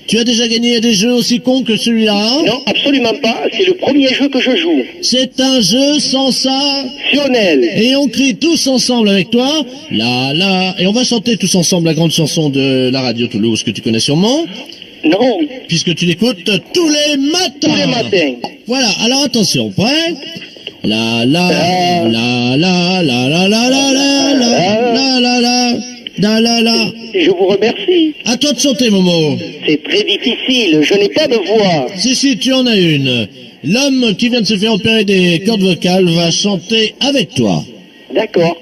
Tu as déjà gagné à des jeux aussi cons que celui-là? Non, absolument pas. C'est le premier jeu que je joue. C'est un jeu Sensationnel. Et on crie tous ensemble avec toi, et on va chanter tous ensemble la grande chanson de la radio Toulouse que tu connais sûrement, Non, puisque tu l'écoutes tous les matins. tous les matins. Voilà, alors attention, prêt? La la la la la la la la la la la la la la. Je vous remercie. À toi de chanter, Momo. C'est très difficile, je n'ai pas de voix. Si, tu en as une. L'homme qui vient de se faire opérer des cordes vocales va chanter avec toi. D'accord.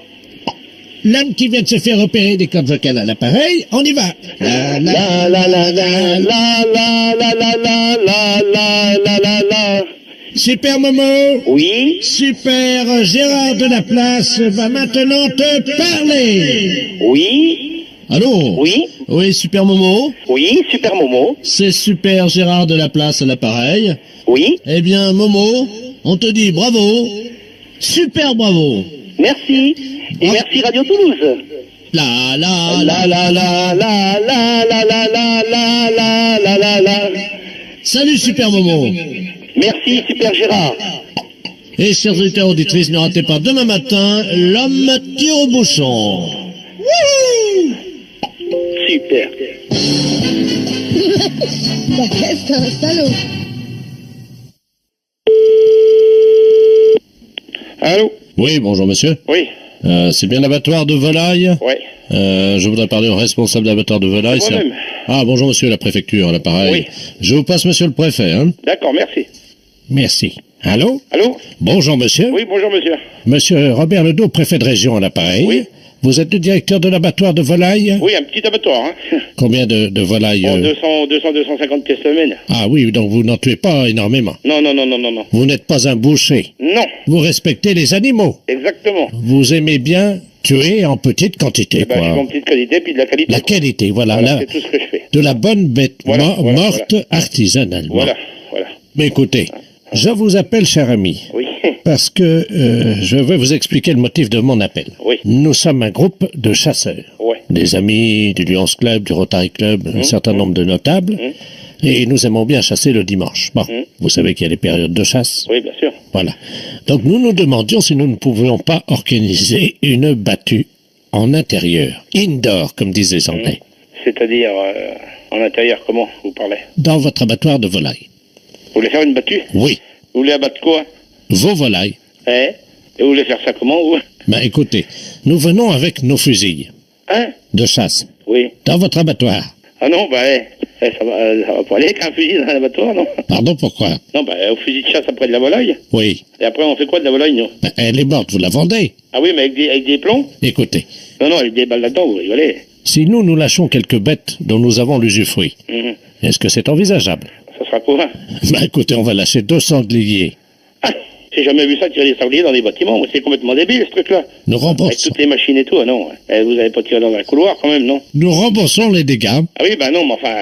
L'homme qui vient de se faire opérer des cordes vocales à l'appareil, on y va. La, la, La la la la la la la la la la la la la la. Super Momo. Oui, Super Gérard de la Place va maintenant te parler. oui, Allô? oui, Oui, Super Momo. oui, Super Momo. C'est Super Gérard de la Place à l'appareil. Oui, Eh bien, Momo, on te dit bravo. Super bravo. merci. Et merci Radio Toulouse. La la La la la la la la la la la la la la la. Salut Super Momo. Merci Super Gérard. Et chers auditeurs auditrices, ne ratez pas demain matin l'homme tire au bouchon. Super. C'est un salaud. Allô? Oui, bonjour monsieur. Oui, C'est bien l'abattoir de volaille. ouais. Je voudrais parler au responsable d'abattoir de volaille. C'est moi-même. Ah, bonjour monsieur la préfecture, à l'appareil. Oui. Je vous passe monsieur le préfet, hein. D'accord, merci. Merci. Allô? Allô? Bonjour monsieur. Oui, bonjour monsieur. Monsieur Robert Ledoux, préfet de région à l'appareil. Oui. Vous êtes le directeur de l'abattoir de volailles? Oui, un petit abattoir, hein. Combien de volailles? Bon, 250 pièces semaine. Ah oui, donc vous n'en tuez pas énormément. Non, non, non, non, non, non. Vous n'êtes pas un boucher. Non, Vous respectez les animaux. exactement. Vous aimez bien tuer en petite quantité, Eh ben, je quoi. suis en petite qualité, puis de la qualité. La quoi. qualité, voilà. Voilà, là, c'est tout ce que je fais. de la bonne bête Voilà, voilà, morte artisanalement. Voilà, voilà. Mais écoutez, je vous appelle, cher ami, Oui, parce que je vais vous expliquer le motif de mon appel. oui, Nous sommes un groupe de chasseurs. ouais. Des amis du Lions Club, du Rotary Club, un certain nombre de notables. Et nous aimons bien chasser le dimanche. Bon, vous savez qu'il y a les périodes de chasse. Oui, bien sûr. Voilà. Donc nous nous demandions si nous ne pouvions pas organiser une battue en intérieur, indoor, comme disent les Anglais, C'est-à-dire, en intérieur, comment vous parlez? dans votre abattoir de volailles. Vous voulez faire une battue? Oui, Vous voulez abattre quoi? vos volailles. Hein? Et vous voulez faire ça comment, vous? Ben écoutez, nous venons avec nos fusils Hein? de chasse Oui. dans votre abattoir. Ah non, bah, ça va pas aller avec un fusil dans un abattoir, non? Pardon, pourquoi? Non, bah, au fusil de chasse après de la volaille. Oui, Et après, on fait quoi de la volaille, nous? ben, elle est morte, vous la vendez. Ah oui, mais avec des plombs? Écoutez, Non, non, avec des balles là-dedans, vous rigolez. si nous lâchons quelques bêtes dont nous avons l'usufruit, Mhm. est-ce que c'est envisageable? Ça sera quoi? Ben écoutez, on va lâcher 2 sangliers. Ah, j'ai jamais vu ça tirer des sangliers dans des bâtiments. C'est complètement débile, ce truc-là. Nous Avec remboursons, toutes les machines et tout, ah non. Vous n'allez pas tirer dans un couloir, quand même, non? nous remboursons les dégâts. Ah oui, bah non, mais enfin,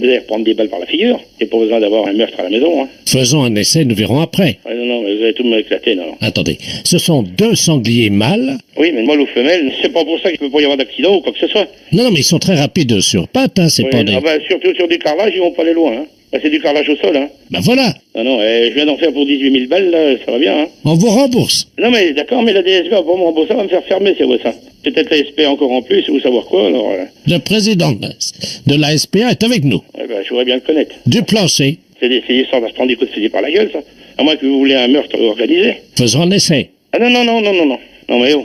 vous allez reprendre des balles par la figure. Il n'y a pas besoin d'avoir un meurtre à la maison, hein. Faisons un essai, nous verrons après. Ah, non, non, mais vous allez tout me éclater, non. Attendez, ce sont 2 sangliers mâles. Oui, mais mâle ou femelle, c'est pas pour ça qu'il ne peut pas y avoir d'accident ou quoi que ce soit. Non, mais ils sont très rapides sur pattes, hein, c'est Oui, pas des... ah bah, surtout sur du carrelage, ils vont pas aller loin, hein. Bah, c'est du carrelage au sol, hein. Ben voilà, Non, non, je viens d'en faire pour 18 000 balles, là, ça va bien, hein. on vous rembourse. Non, mais d'accord, mais la DSP va pas me rembourser, ça va me faire fermer, c'est vrai, ça. Peut-être la SP encore en plus, ou savoir quoi, alors. Le président de la SPA est avec nous. Ouais, bah, je voudrais bien le connaître. Du plancher, C'est des histoires de se prendre des coups de fusil par la gueule, ça. À moins que vous voulez un meurtre organisé. faisons un essai. Ah non, non, non, non, non, non. Non, mais oh.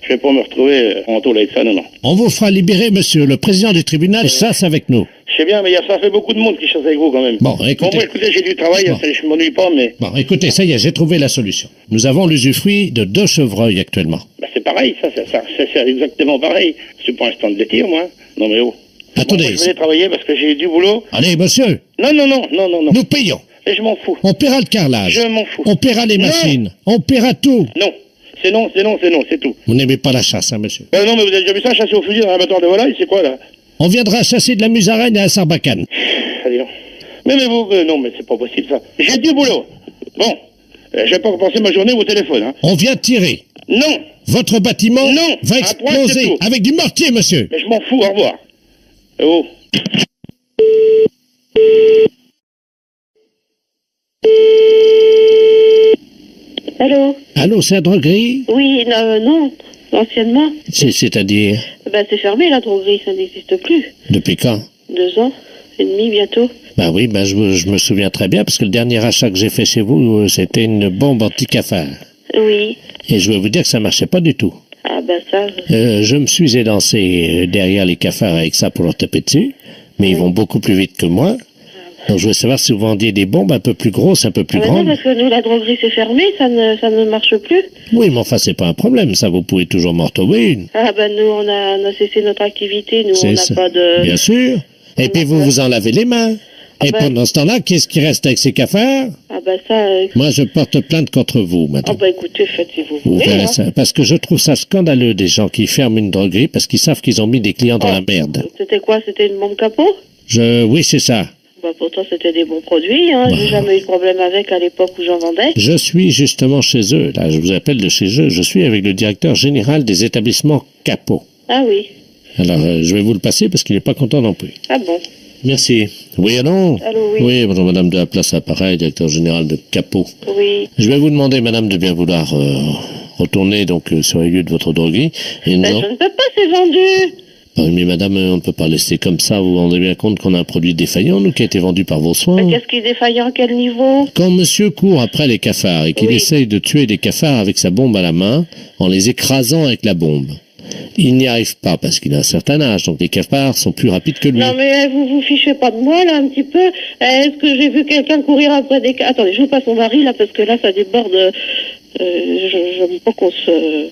Je vais pas me retrouver en tôle avec ça, non, non. On vous fera libérer, monsieur. Le président du tribunal chasse avec nous. Je sais bien, mais ça fait beaucoup de monde qui chasse avec vous, quand même. Bon, écoutez. Bon, écoutez, j'ai du travail, Bon. je m'ennuie pas, mais... Bon, écoutez, ça y est, j'ai trouvé la solution. Nous avons l'usufruit de 2 chevreuils actuellement. Bah, c'est pareil, ça, c'est exactement pareil. C'est pas un stand de tir, moi. Non, mais oh. Attendez. Bon, moi, je vais aller travailler parce que j'ai du boulot. Allez, monsieur, Non, non, non, non, non, non. nous payons. Et je m'en fous. On paiera le carrelage. Je m'en fous. On paiera les Non. machines. On paiera tout. Non. C'est non, c'est non, c'est non, c'est tout. Vous n'aimez pas la chasse, hein, monsieur. Non, mais vous avez déjà vu ça, chasser au fusil dans un abattoir de volaille, c'est quoi, là? On viendra chasser de la musaraigne à la Sarbacane. Allez, non. Mais vous, non, mais c'est pas possible, ça. J'ai du boulot. Bon. Je vais pas repenser ma journée au téléphone, hein. On vient tirer. Non. Votre bâtiment Non. va À point, c'est exploser tout. avec du mortier, monsieur. Mais je m'en fous, au revoir. Oh. Allô? Allô, c'est la droguerie? Oui, non, anciennement. C'est-à-dire? Ben, c'est fermé, la droguerie, ça n'existe plus. Depuis quand? 2 ans et demi, bientôt. Bah oui, je me souviens très bien, parce que le dernier achat que j'ai fait chez vous, c'était une bombe anti-cafard. Oui. Et je vais vous dire que ça marchait pas du tout. Ah, ben ça... Je me suis élancé derrière les cafards avec ça pour leur taper dessus, mais ils vont beaucoup plus vite que moi. Donc je voulais savoir si vous vendiez des bombes un peu plus grosses, un peu plus non, grandes. parce que nous, la droguerie, c'est fermé, ça ne marche plus. Oui, mais enfin, c'est pas un problème, ça, vous pouvez toujours m'en retrouver une. Ah, ben nous, on a cessé notre activité, nous, on C'est n'a ça. pas de... Bien sûr. Et puis vous vous en lavez les mains. Et ben- pendant ce temps-là, qu'est-ce qui reste avec ces cafards? Ah, ben ça... Moi, je porte plainte contre vous, Ah, maintenant. ben écoutez, faites si vous Vous voulez, verrez hein. ça. Parce que je trouve ça scandaleux des gens qui ferment une droguerie parce qu'ils savent qu'ils ont mis des clients dans la merde. C'était quoi? C'était une bombe capot? Oui, c'est ça. Bah, pourtant, c'était des bons produits, hein. J'ai jamais eu de problème avec à l'époque où j'en vendais. Je suis justement chez eux. Là, je vous appelle de chez eux. Je suis avec le directeur général des établissements Capot. Ah oui. Alors, je vais vous le passer parce qu'il n'est pas content non plus. Ah bon. Merci. Oui, allô? Allô, oui. Oui, bonjour, madame de la place Appareil, directeur général de Capot. Oui. Je vais vous demander, madame, de bien vouloir retourner donc sur les lieux de votre droguerie. Et Ben, non. je ne peux pas, c'est vendu. Ah oui, mais madame, on ne peut pas laisser comme ça. Vous vous rendez bien compte qu'on a un produit défaillant, nous, qui a été vendu par vos soins. Mais qu'est-ce qui est défaillant à quel niveau? Quand monsieur court après les cafards et qu'il Oui. essaye de tuer des cafards avec sa bombe à la main, en les écrasant avec la bombe, il n'y arrive pas parce qu'il a un certain âge, donc les cafards sont plus rapides que lui. Non mais vous vous fichez pas de moi là un petit peu. Est-ce que j'ai vu quelqu'un courir après des... Attendez, je vous passe mon mari là parce que là ça déborde. J'aime pas qu'on se...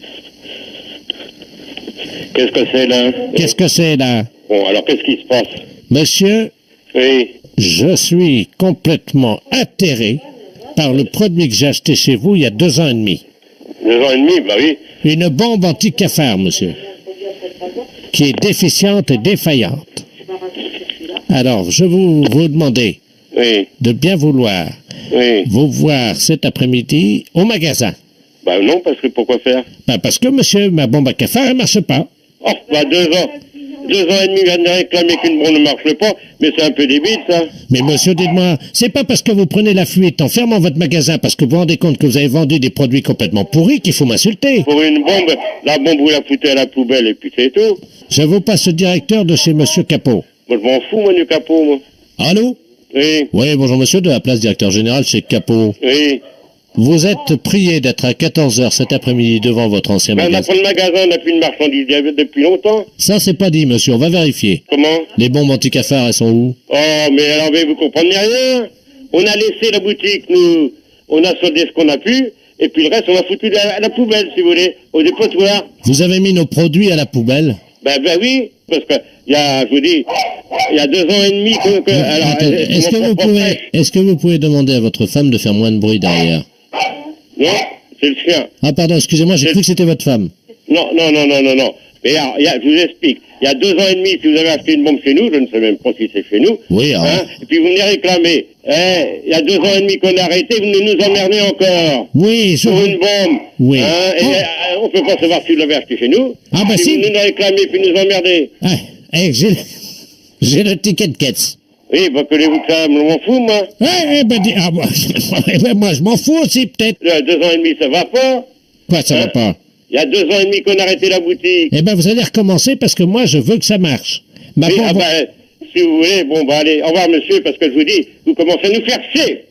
Qu'est-ce que c'est là? Qu'est-ce que c'est là? Bon, alors qu'est-ce qui se passe? Monsieur, Oui. je suis complètement atterré par le produit que j'ai acheté chez vous il y a 2 ans et demi. 2 ans et demi, bah oui. Une bombe anti-cafard, monsieur, qui est déficiente et défaillante. Alors, je vous demander Oui. de bien vouloir Oui. vous voir cet après-midi au magasin. Bah non, parce que pourquoi faire? Parce que, monsieur, ma bombe à cafard, elle marche pas. Oh, bah 2 ans. 2 ans et demi, vient de réclamer qu'une bombe ne marche pas, mais c'est un peu débile, ça. Mais monsieur, dites-moi, c'est pas parce que vous prenez la fuite en fermant votre magasin parce que vous vous rendez compte que vous avez vendu des produits complètement pourris qu'il faut m'insulter. Pour une bombe, la bombe, vous la foutez à la poubelle et puis c'est tout. Je vous passe le directeur de chez monsieur Capot. Moi, je m'en fous, moi, du capot, moi. Allô? Oui. Oui, bonjour monsieur, de la place directeur général chez Capot. Oui. Vous êtes prié d'être à 14h cet après-midi devant votre ancien Ben, on a magasin. pas de magasin, on n'a plus de marchandises depuis longtemps. Ça, c'est pas dit, monsieur, on va vérifier. Comment? Les bombes anti-cafards, elles sont où? Oh, mais alors, mais vous comprenez rien. On a laissé la boutique, nous, on a soldé ce qu'on a pu, et puis le reste, on l'a foutu à la poubelle, si vous voulez, au dépotoir. Vous avez mis nos produits à la poubelle? Ben oui, parce que, je vous dis, il y a 2 ans et demi que alors, Attendez, est-ce que vous pouvez demander à votre femme de faire moins de bruit derrière? Non, c'est le chien. Ah, pardon, excusez-moi, j'ai cru que c'était votre femme. Non. Mais alors, je vous explique. Il y a 2 ans et demi, si vous avez acheté une bombe chez nous, je ne sais même pas si c'est chez nous. Oui, alors. Et puis vous venez réclamer. Il y a 2 ans et demi qu'on a arrêté, vous venez nous emmerder encore. Oui, je... Pour une bombe. Oui. On peut pas savoir si vous l'avez acheté chez nous. Ah, bah si. Vous nous réclamez puis nous emmerder. J'ai le ticket de caisse. Oui, bah, voulez-vous que ça, je m'en fous, moi. Moi, je m'en fous aussi, peut-être. 2 ans et demi, ça va pas. Quoi, ça va pas? Il y a 2 ans et demi qu'on a arrêté la boutique. Eh ben, vous allez recommencer parce que moi, je veux que ça marche. Oui, si vous voulez, bon, bah, allez, au revoir, monsieur, parce que je vous dis, vous commencez à nous faire chier.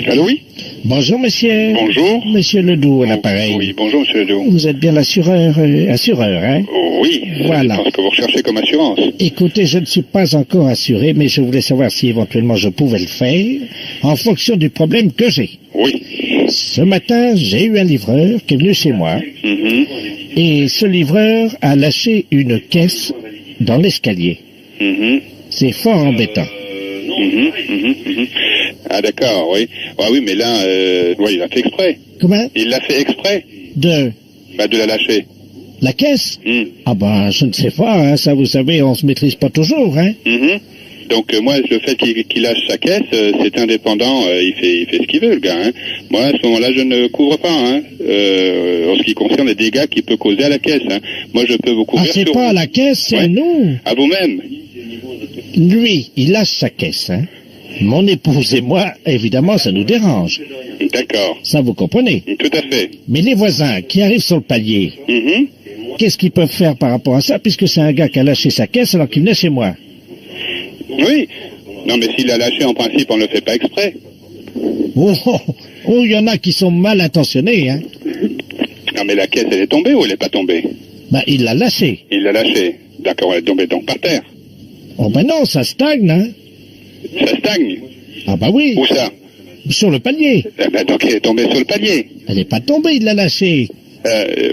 Allô, oui? Bonjour, monsieur. Bonjour. Monsieur Ledoux, à l'appareil. Oui, bonjour, monsieur Ledoux. Vous êtes bien l'assureur, hein? Oui, Voilà. c'est ce que vous recherchez comme assurance. Écoutez, je ne suis pas encore assuré, mais je voulais savoir si éventuellement je pouvais le faire en fonction du problème que j'ai. Oui. Ce matin, j'ai eu un livreur qui est venu chez moi Mhm. et ce livreur a lâché une caisse dans l'escalier. Mhm. C'est fort embêtant. Mhm. Mhm. Mhm. Ah, d'accord, oui. Ah, oui, mais là, ouais, il l'a fait exprès. Comment? Il l'a fait exprès, De de la lâcher. la caisse? Mhm. Ah ben, je ne sais pas, hein, ça vous savez, on se maîtrise pas toujours, hein. Mhm. Donc moi, le fait qu'il lâche sa caisse, c'est indépendant, il fait ce qu'il veut, le gars. Hein. Moi, à ce moment-là, je ne couvre pas, hein, en ce qui concerne les dégâts qu'il peut causer à la caisse. Hein. Moi, je peux vous couvrir. Ah, c'est pas à la caisse, c'est à nous. À vous-même. Lui, il lâche sa caisse, hein. Mon épouse et moi, évidemment, ça nous dérange. D'accord. Ça, vous comprenez. Tout à fait. Mais les voisins qui arrivent sur le palier, qu'est-ce qu'ils peuvent faire par rapport à ça, puisque c'est un gars qui a lâché sa caisse alors qu'il venait chez moi? Oui. Non, mais s'il l'a lâché, en principe, on ne le fait pas exprès. Il y en a qui sont mal intentionnés, hein. Non, mais la caisse, elle est tombée ou elle n'est pas tombée? Ben, il l'a lâché. Il l'a lâché. D'accord, elle est tombée donc par terre. Oh ben non, ça stagne, hein. Ça stagne. Ah bah oui. Où ça? Sur le palier. Eh ben, donc elle est tombée sur le palier. Elle n'est pas tombée, il l'a lâché.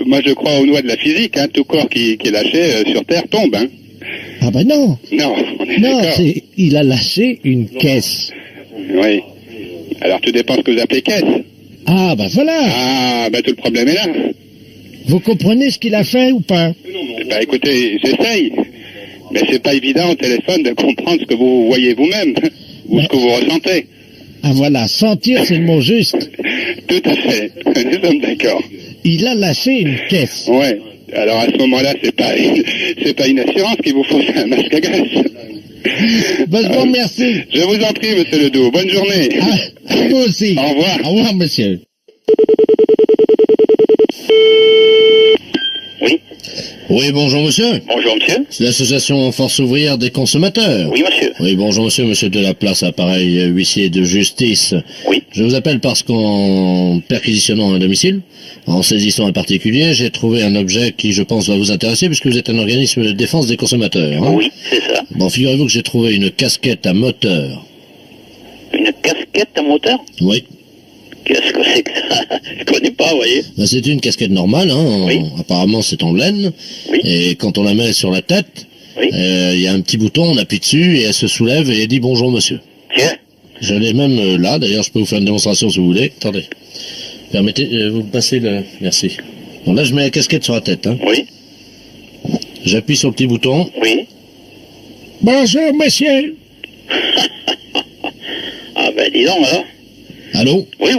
Moi, je crois aux lois de la physique, hein. Tout corps qui est lâché sur terre tombe, hein. Ah ben non. Non, on est Non, d'accord. il a lâché une caisse. Oui. Alors, tout dépend ce que vous appelez caisse. Ah ben voilà. Ah, ben tout le problème est là. Vous comprenez ce qu'il a fait ou pas? Ben écoutez, j'essaye. Mais c'est pas évident au téléphone de comprendre ce que vous voyez vous-même, ou ce que vous ressentez. Ah voilà, sentir c'est le mot juste. Tout à fait. Nous sommes d'accord. Il a lâché une caisse. Ouais. Alors à ce moment-là, c'est pas une assurance qu'il vous faut, c'est un masque à gaz. Ben, je vous remercie. Je vous en prie, monsieur Ledoux. Bonne journée. À vous aussi. Au revoir. Au revoir, monsieur. Oui. Oui, bonjour monsieur. Bonjour monsieur. C'est l'association Force ouvrière des consommateurs. Oui monsieur. Oui, bonjour monsieur de la place, appareil huissier de justice. Oui. Je vous appelle parce qu'en perquisitionnant un domicile, en saisissant un particulier, j'ai trouvé un objet qui, je pense, va vous intéresser puisque vous êtes un organisme de défense des consommateurs. Hein. Oui, c'est ça. Bon, figurez-vous que j'ai trouvé une casquette à moteur. Une casquette à moteur? Oui. Qu'est-ce que c'est que ça? Je connais pas, vous voyez. Ben, c'est une casquette normale, hein. Oui. Apparemment c'est en laine. Oui. Et quand on la met sur la tête, Oui. il y a un petit bouton, on appuie dessus et elle se soulève et elle dit bonjour monsieur. Tiens. Je l'ai même là, d'ailleurs je peux vous faire une démonstration si vous voulez. Attendez. Permettez, vous me passez le... Merci. Bon là je mets la casquette sur la tête. Hein. Oui. J'appuie sur le petit bouton. Oui. Bonjour, monsieur. Ah ben dis donc alors. Allô? Oui,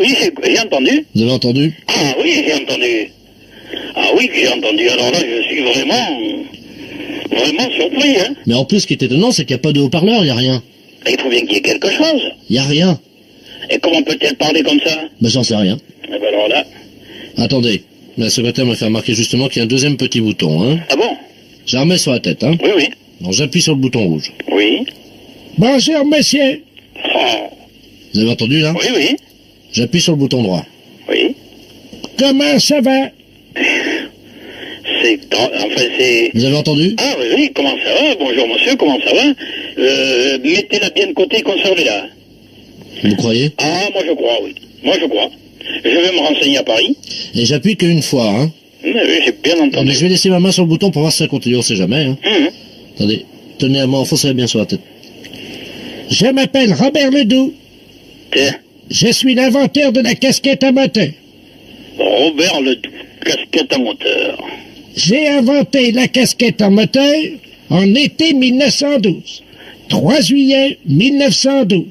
j'ai entendu. Vous avez entendu? Ah oui, j'ai entendu. Ah oui, j'ai entendu. Alors là, je suis vraiment surpris, hein. Mais en plus ce qui est étonnant c'est qu'il n'y a pas de haut-parleur, il n'y a rien. Il faut bien qu'il y ait quelque chose. Il n'y a rien. Et comment peut-elle parler comme ça? Ben j'en sais rien. Eh ben alors là. Attendez. La secrétaire m'a fait remarquer justement qu'il y a un deuxième petit bouton. Hein. Ah bon? Je la remets sur la tête. Hein. Oui, oui. Donc j'appuie sur le bouton rouge. Oui. Bonjour, monsieur. Oh. Vous avez entendu là? Oui, oui. J'appuie sur le bouton droit. Oui. Comment ça va? C'est... Vous avez entendu? Ah oui, oui, comment ça va? Bonjour monsieur, comment ça va? Mettez-la bien de côté, conservez-la. Vous croyez? Ah, moi je crois, oui. Moi je crois. Je vais me renseigner à Paris. Et j'appuie qu'une fois. Hein. Oui, j'ai bien entendu. Mais je vais laisser ma main sur le bouton pour voir si ça continue, on sait jamais. Hein. Attendez, tenez à moi, enfoncez-la bien sur la tête. Je m'appelle Robert Ledoux. Tiens. Je suis l'inventeur de la casquette à moteur. Robert Ledoux, casquette à moteur. J'ai inventé la casquette en moteur en été 1912. 3 juillet 1912.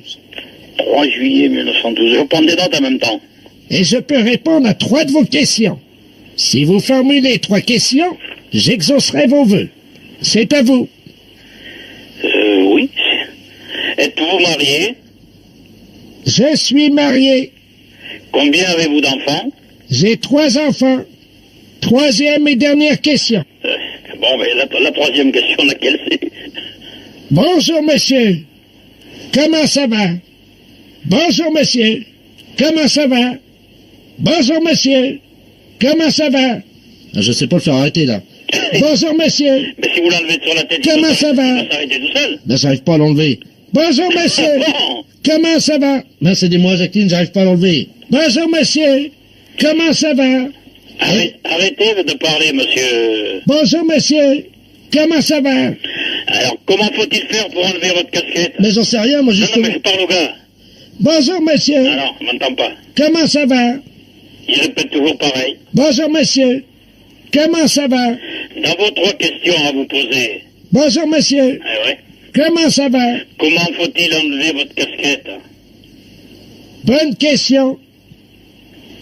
3 juillet 1912. Je prends des notes en même temps. Et je peux répondre à 3 de vos questions. Si vous formulez 3 questions, j'exaucerai vos vœux. C'est à vous. Oui. Êtes-vous marié? Je suis marié. Combien avez-vous d'enfants? J'ai 3 enfants. 3e et dernière question. Bon, mais la troisième question, laquelle c'est? Bonjour, monsieur. Comment ça va? Bonjour, monsieur. Comment ça va? Bonjour, monsieur. Comment ça va? Je sais pas le faire arrêter là. Bonjour, monsieur. Mais si vous l'enlevez sur la tête... Comment ça va? Il va s'arrêter tout seul. Là, j'arrive pas à l'enlever. Bonjour, monsieur. Bon. Comment ça va? Là, c'est des mois, Jacqueline, j'arrive pas à l'enlever. Bonjour, monsieur. Comment ça va? Arrêtez de parler, monsieur. Bonjour, monsieur. Comment ça va? Alors, comment faut-il faire pour enlever votre casquette? Mais j'en sais rien, moi, Non, justement. mais je parle au gars. Bonjour, monsieur. Ah non, je m'entends pas. Comment ça va? Il répète toujours pareil. Bonjour, monsieur. Comment ça va? Dans vos 3 questions à vous poser. Bonjour, monsieur. Ah ouais? Comment ça va? Comment faut-il enlever votre casquette? Bonne question.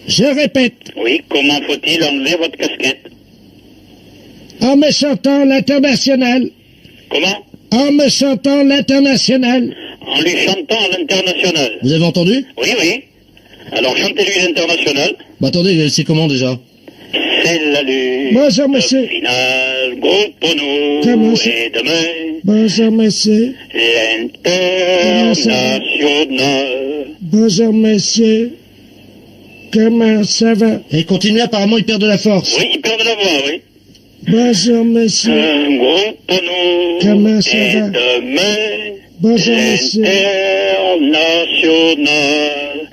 Je répète. Oui, comment faut-il enlever votre casquette? En me chantant l'international. Comment? En me chantant l'international. En lui chantant à l'international. Vous avez entendu? Oui, oui. Alors chantez-lui l'international. Bah attendez, c'est comment déjà? C'est la lutte. Bonjour, monsieur. Finale, groupe nous. Comment ça? Et demain, Bonjour, monsieur. l'international. Bonjour, monsieur. Comment ça va? Et continuez, apparemment il perd de la force. Oui, il perd de la voix, oui. Bonjour, monsieur. Un groupe nous. Comment ça et va? demain, Bonjour, monsieur. l'international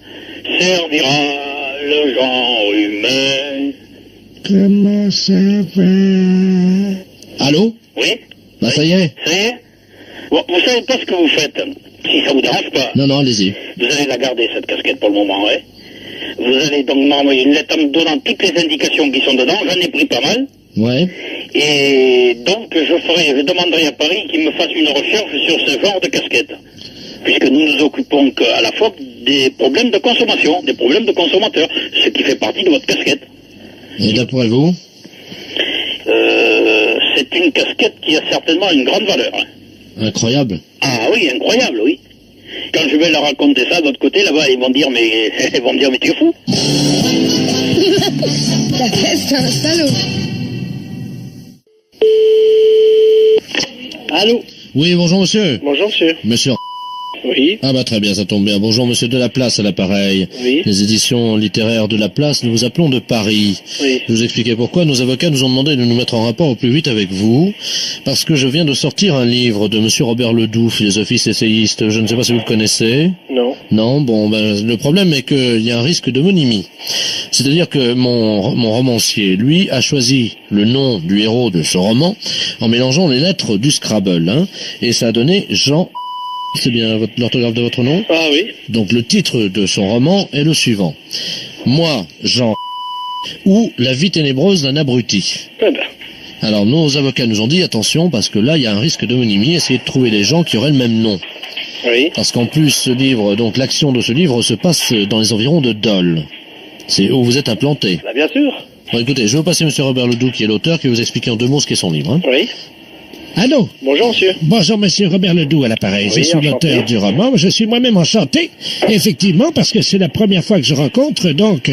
servira le genre humain. Comment ça va? Allô? Oui? Bah ça y est. Ça y est? Bon, vous savez pas ce que vous faites. Si ça vous dérange pas, Non, non, allez-y. vous allez la garder, cette casquette, pour le moment, ouais. Vous allez donc m'envoyer une lettre en me donnant toutes les indications qui sont dedans. J'en ai pris pas mal. Ouais. Et donc, je demanderai à Paris qu'il me fasse une recherche sur ce genre de casquette. Puisque nous nous occupons à la fois des problèmes de consommation, des problèmes de consommateurs, ce qui fait partie de votre casquette. Et d'après vous? C'est une casquette qui a certainement une grande valeur. Hein. Incroyable. Ah oui, incroyable, oui. Quand je vais leur raconter ça de l'autre côté, là-bas, ils vont me dire, mais tu es fou. La caisse, c'est un salaud. Allô? Oui, bonjour monsieur. Bonjour, monsieur. Monsieur. Oui. Ah bah très bien, ça tombe bien. Bonjour monsieur de la Place à l'appareil. Oui. Les éditions littéraires de la Place, nous vous appelons de Paris. Oui. Je vais vous expliquer pourquoi. Nos avocats nous ont demandé de nous mettre en rapport au plus vite avec vous, parce que je viens de sortir un livre de monsieur Robert Ledoux, philosophiste essayiste. Je ne sais pas si vous le connaissez. Non. Non, bon, ben, le problème est qu'il y a un risque d'homonymie. C'est-à-dire que mon romancier, lui, a choisi le nom du héros de ce roman en mélangeant les lettres du Scrabble, hein, et ça a donné Jean. C'est bien l'orthographe de votre nom? Ah oui. Donc le titre de son roman est le suivant. Moi, Jean, ou La vie ténébreuse d'un abruti. Eh ben. Alors nos avocats nous ont dit attention parce que là il y a un risque d'homonymie, essayez de trouver des gens qui auraient le même nom. Oui. Parce qu'en plus ce livre, donc l'action de ce livre se passe dans les environs de Dole. C'est où vous êtes implanté. Bah, bien sûr. Bon écoutez, je vais vous passer monsieur Robert Ledoux qui est l'auteur, qui va vous expliquer en 2 mots ce qu'est son livre. Hein. Oui. Allô? Bonjour, monsieur. Bonjour, monsieur Robert Ledoux à l'appareil. Oui, je suis enchanté. l'auteur du roman. Je suis moi-même enchanté, effectivement, parce que c'est la première fois que je rencontre, donc,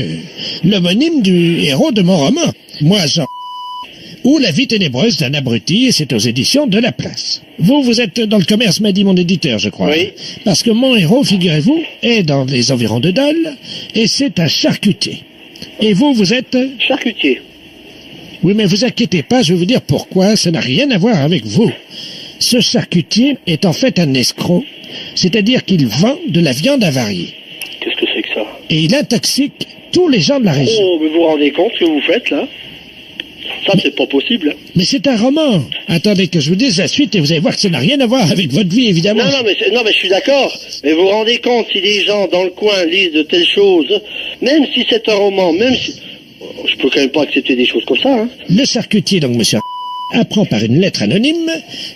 l'homonyme du héros de mon roman. Moi, Jean, ou La vie ténébreuse d'un abruti, et c'est aux éditions de La Place. Vous êtes dans le commerce, m'a dit mon éditeur, je crois. Oui. Parce que mon héros, figurez-vous, est dans les environs de Dole, et c'est un charcutier. Et vous êtes... Charcutier. Oui, mais vous inquiétez pas, je vais vous dire pourquoi, ça n'a rien à voir avec vous. Ce charcutier est en fait un escroc, c'est-à-dire qu'il vend de la viande avariée. Qu'est-ce que c'est que ça? Et il intoxique tous les gens de la région. Oh, mais vous vous rendez compte ce que vous faites, là? Ça, c'est pas possible. Mais c'est un roman. Attendez que je vous dise la suite et vous allez voir que ça n'a rien à voir avec votre vie, évidemment. Non, mais je suis d'accord. Mais vous vous rendez compte si des gens dans le coin lisent de telles choses, même si c'est un roman, même si... Je peux quand même pas accepter des choses comme ça, hein. Le charcutier, donc monsieur, apprend par une lettre anonyme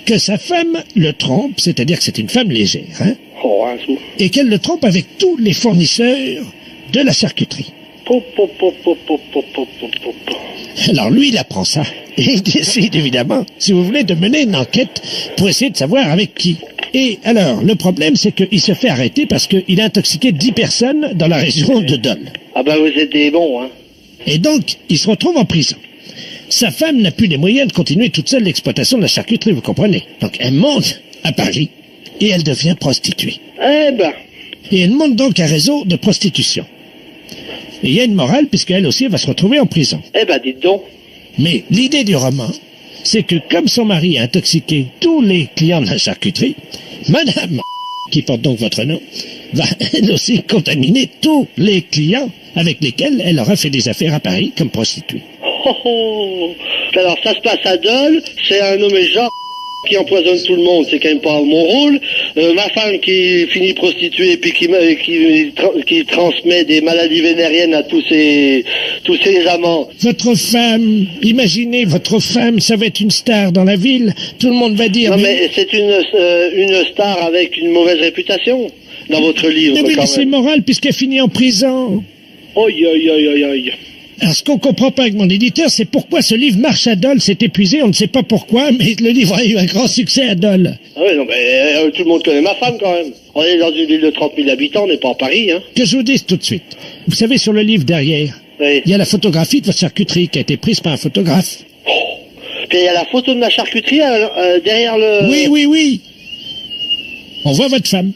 que sa femme le trompe, c'est-à-dire que c'est une femme légère, hein, Oh, un sou. et qu'elle le trompe avec tous les fournisseurs de la charcuterie. Pop, pop, pop, pop, pop, pop, pop, pop, pop. Alors lui, il apprend ça. Et il décide, évidemment, si vous voulez, de mener une enquête pour essayer de savoir avec qui. Et alors, le problème, c'est qu'il se fait arrêter parce qu'il a intoxiqué 10 personnes dans la région de Dole. Ah bah vous êtes des bons, hein. Et donc, il se retrouve en prison. Sa femme n'a plus les moyens de continuer toute seule l'exploitation de la charcuterie, vous comprenez. Donc, elle monte à Paris et elle devient prostituée. Eh ben. Et elle monte donc un réseau de prostitution. Et il y a une morale, puisqu'elle aussi va se retrouver en prison. Eh ben, dites donc. Mais l'idée du roman, c'est que comme son mari a intoxiqué tous les clients de la charcuterie, Madame, qui porte donc votre nom, va elle aussi contaminer tous les clients avec lesquels elle aura fait des affaires à Paris comme prostituée. Oh, oh. Alors ça se passe à Dole, c'est un nommé Jean. qui empoisonne tout le monde, c'est quand même pas mon rôle. Ma femme qui finit prostituée puis qui transmet des maladies vénériennes à tous ses amants. Votre femme, imaginez, votre femme, ça va être une star dans la ville. Tout le monde va dire... Non mais c'est une star avec une mauvaise réputation dans votre livre. Mais oui, quand mais c'est même. moral puisqu'elle finit en prison. Aïe, aïe, aïe, aïe, aïe. Alors, ce qu'on comprend pas avec mon éditeur, c'est pourquoi ce livre marche à Dole, s'est épuisé, on ne sait pas pourquoi, mais le livre a eu un grand succès à Dole. Ah oui, non, mais tout le monde connaît ma femme quand même. On est dans une ville de 30 000 habitants, on n'est pas à Paris, hein. Que je vous dise tout de suite. Vous savez, sur le livre derrière, Oui. il y a la photographie de votre charcuterie qui a été prise par un photographe. Puis il y a la photo de ma charcuterie derrière le... Oui, oui, oui. On voit votre femme.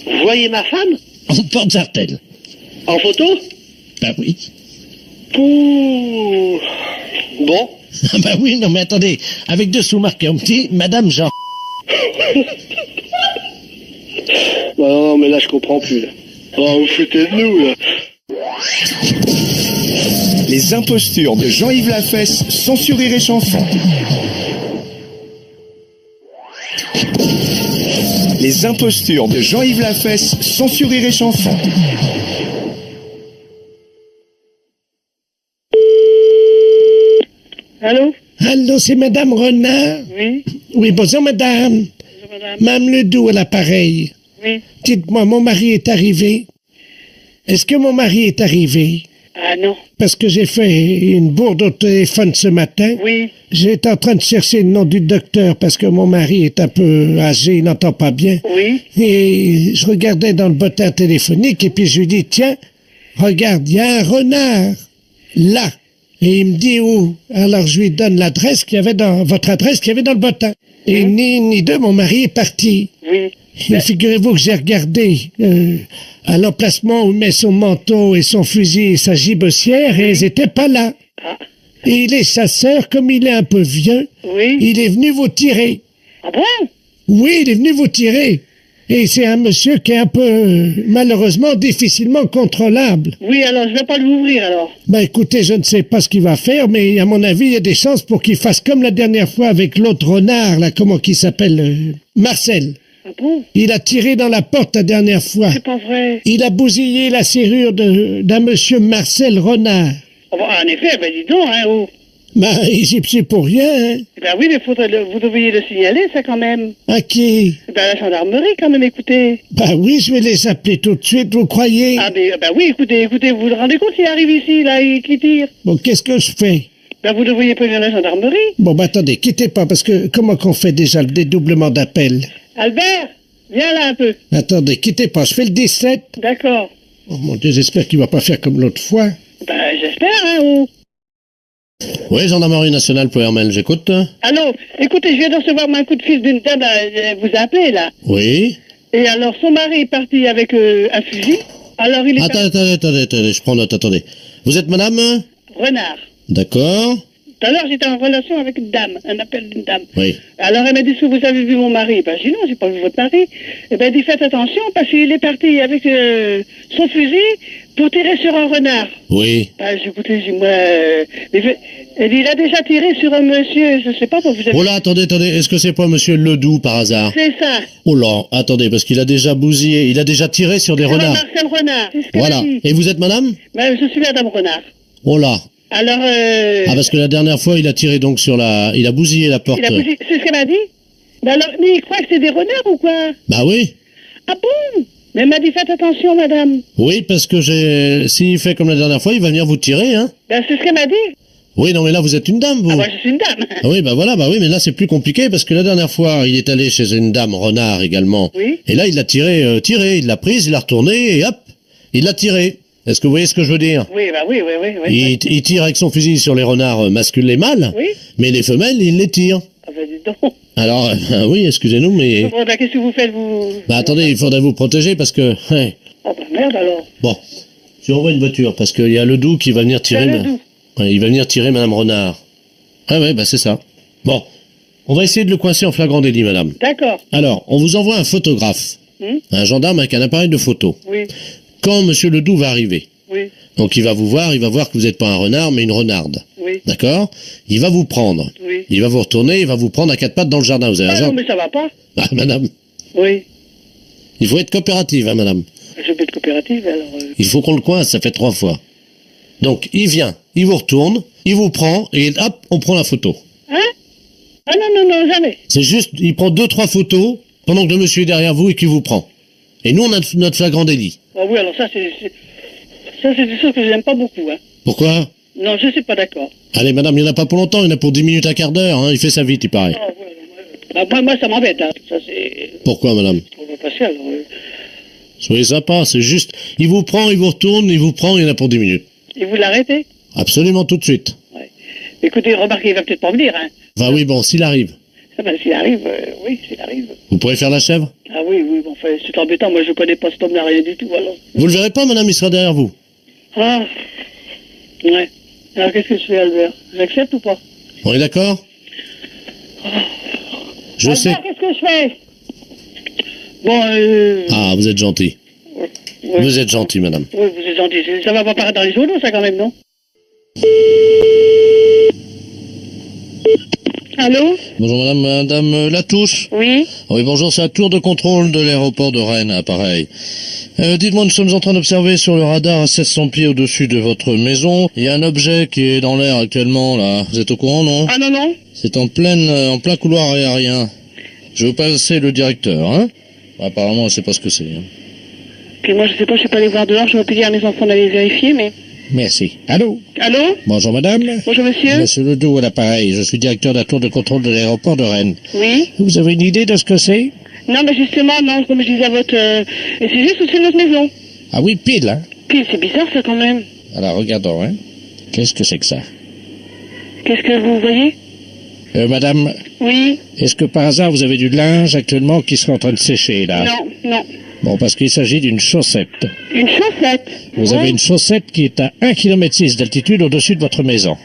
Vous voyez ma femme En porte-jartel. en photo? Ben oui. Ouh. Bon. Ah ben oui, non mais attendez, avec deux sous-marqués en petit, Madame Jean. Non, mais là je comprends plus. Là. Oh, vous foutez de nous là. Les impostures de Jean-Yves Lafesse sont sur Rire et Chanson. Les impostures de Jean-Yves Lafesse sont sur Rire et Chanson. Allô? Allô, c'est Madame Renard? Oui. Oui, bonjour Madame. Bonjour, madame. Mme Ledoux à l'appareil. Oui. Dites-moi, mon mari est arrivé? Est-ce que mon mari est arrivé? Ah non. Parce que j'ai fait une bourde au téléphone ce matin. Oui. J'étais en train de chercher le nom du docteur parce que mon mari est un peu âgé, il n'entend pas bien. Oui. Et je regardais dans le bottin téléphonique et puis je lui dis, tiens, regarde, il y a un renard là. Et il me dit où? Alors je lui donne l'adresse qu'il y avait dans votre adresse qu'il y avait dans le bottin. Et ni une ni deux, mon mari est parti. Oui. Et figurez-vous que j'ai regardé à l'emplacement où il met son manteau et son fusil et sa gibecière et ils n'étaient pas là. Ah. Et il est chasseur, comme il est un peu vieux, Oui. il est venu vous tirer. Ah bon? Oui, il est venu vous tirer. Et c'est un monsieur qui est un peu, malheureusement, difficilement contrôlable. Oui, alors je vais pas l'ouvrir alors. Ben écoutez, je ne sais pas ce qu'il va faire, mais à mon avis, il y a des chances pour qu'il fasse comme la dernière fois avec l'autre renard, là, comment qu'il s'appelle, Marcel. Ah bon? Il a tiré dans la porte la dernière fois. C'est pas vrai. Il a bousillé la serrure d'un monsieur Marcel Renard. Ah bon, en effet, ben dis donc, hein, oh. Ben, il n'y pour rien, hein. Ben oui, mais vous devriez le signaler, ça, quand même. À qui? Ben à la gendarmerie, quand même, écoutez. Ben oui, je vais les appeler tout de suite, vous croyez? Ah ben oui, écoutez, vous vous rendez compte s'il arrive ici, là, et qui tire? Bon, qu'est-ce que je fais? Ben vous devriez prévenir la gendarmerie. Bon, ben attendez, quittez pas, parce que comment qu'on fait déjà le dédoublement d'appel? Albert, viens là un peu. Attendez, quittez pas, je fais le 17. D'accord. Oh mon Dieu, j'espère qu'il va pas faire comme l'autre fois. Ben j'espère, hein, oh. Oui, gendarmerie nationale, Pohermel, j'écoute. Allô, écoutez, je viens de recevoir un coup de fil d'une dame, elle vous a appelé, là. Oui. Et alors, son mari est parti avec un fusil. Alors, il est Attendez, je prends note, attendez. Vous êtes madame? Renard. D'accord. Tout à l'heure, j'étais en relation avec une dame, un appel d'une dame. Oui. Alors, elle m'a dit, est-ce que vous avez vu mon mari? Ben, j'ai dit, non, j'ai pas vu votre mari. Eh ben, elle dit, faites attention, parce qu'il est parti avec son fusil pour tirer sur un renard. Oui. Ben, j'ai écouté, j'ai dit, moi, elle dit, il a déjà tiré sur un monsieur, je sais pas, vous avez... Oh là, attendez, est-ce que c'est pas monsieur Ledoux, par hasard? C'est ça. Oh là, attendez, parce qu'il a déjà bousillé, il a déjà tiré sur des renards. Marcel Renard, c'est ce qu'elle Voilà. a dit. Et vous êtes madame? Ben, je suis madame Renard. Oh là. Alors, Ah, parce que la dernière fois, il a tiré donc sur il a bousillé la porte. c'est ce qu'elle m'a dit? Ben alors, mais il croit que c'est des renards ou quoi? Bah oui. Ah bon? Mais elle m'a dit, faites attention, madame. Oui, parce que s'il fait comme la dernière fois, il va venir vous tirer, hein. Ben, c'est ce qu'elle m'a dit. Oui, non, mais là, vous êtes une dame, vous. Ah, moi, je suis une dame. Ah oui, bah voilà, bah oui, mais là, c'est plus compliqué, parce que la dernière fois, il est allé chez une dame renard également. Oui. Et là, il l'a tiré, il l'a prise, il l'a retournée, et hop, il l'a tiré. Est-ce que vous voyez ce que je veux dire? Oui, bah oui. Il tire avec son fusil sur les renards masculins et mâles, Oui. mais les femelles, il les tire. Ah, ben, dis donc. Alors, oui, excusez-nous, mais... Bon, ben, qu'est-ce que vous faites, vous? Bah attendez, il faudrait vous protéger, parce que... ouais. Ah, ben, merde, alors. Bon, tu envoies une voiture, parce qu'il y a Ledoux qui va venir tirer... Ledoux. Ouais, il va venir tirer Madame Renard. Ah ouais, bah c'est ça. Bon, on va essayer de le coincer en flagrant délit, madame. D'accord. Alors, on vous envoie un photographe, un gendarme avec un appareil de photo. Oui. Quand Monsieur Ledoux va arriver, Oui. Donc il va voir que vous n'êtes pas un renard, mais une renarde. Oui. D'accord? Il va vous prendre. Oui. Il va vous retourner, il va vous prendre à quatre pattes dans le jardin. Vous avez Ah raison? non, mais ça va pas. Ah, madame, Oui. il faut être coopérative, hein, madame. Je vais être coopérative, alors... Il faut qu'on le coince, ça fait 3 fois. Donc, il vient, il vous retourne, il vous prend, et hop, on prend la photo. Hein? Ah non, jamais. C'est juste, il prend 2-3 photos, pendant que le monsieur est derrière vous et qu'il vous prend. Et nous, on a notre flagrant délit. Ah oui, alors ça, c'est des choses que j'aime pas beaucoup, hein. Pourquoi? Non, je suis pas d'accord. Allez, madame, il n'y en a pas pour longtemps, il y en a pour 10 minutes, un quart d'heure, hein, il fait ça vite, il paraît. Ah, ouais, moi, ça m'embête, hein. Ça, c'est... Pourquoi, madame? On va passer, alors... Soyez sympa, c'est juste, il vous prend, il vous retourne, il vous prend, il y en a pour 10 minutes. Et vous l'arrêtez? Absolument tout de suite. Ouais. Écoutez, remarquez, il va peut-être pas venir, hein. Enfin oui, bon, s'il arrive. Ah ben, s'il arrive, oui, s'il arrive. Vous pourrez faire la chèvre? Ah oui, bon, enfin, c'est embêtant, moi je connais pas cet homme-là, rien du tout, alors. Vous le verrez pas, madame, il sera derrière vous. Ah, ouais. Alors qu'est-ce que je fais, Albert? J'accepte ou pas? On est d'accord? Je Albert, sais. qu'est-ce que je fais? Bon, Ah, vous êtes gentil. ouais. Vous êtes gentil, madame. Oui, vous êtes gentil. Ça va pas paraître dans les journaux, ça, quand même, non? Allô? Bonjour, madame Latouche. Oui? Oui, bonjour, c'est la tour de contrôle de l'aéroport de Rennes, appareil. Dites-moi, nous sommes en train d'observer sur le radar à 700 pieds au-dessus de votre maison. Il y a un objet qui est dans l'air actuellement, là. Vous êtes au courant, non? Ah non. C'est en plein couloir aérien. Je vais vous passer le directeur, hein? Apparemment, elle sait pas ce que c'est. Hein. Puis moi, je sais pas, je suis pas allé voir dehors, je vais plus dire à mes enfants d'aller vérifier, mais... Merci. Allô? Allô? Bonjour madame. Bonjour monsieur. Monsieur Ledoux à l'appareil, je suis directeur de la tour de contrôle de l'aéroport de Rennes. Oui? Vous avez une idée de ce que c'est? Non, mais justement, non, comme je disais à votre... Et c'est juste au-dessus de notre maison. Ah oui, pile, hein? Puis c'est bizarre, ça, quand même. Alors, regardons, hein. Qu'est-ce que c'est que ça? Qu'est-ce que vous voyez? Madame, Oui? est-ce que par hasard vous avez du linge actuellement qui serait en train de sécher, là? Non. Bon, parce qu'il s'agit d'une chaussette. Une chaussette? Vous avez une chaussette qui est à 1,6 km d'altitude au-dessus de votre maison.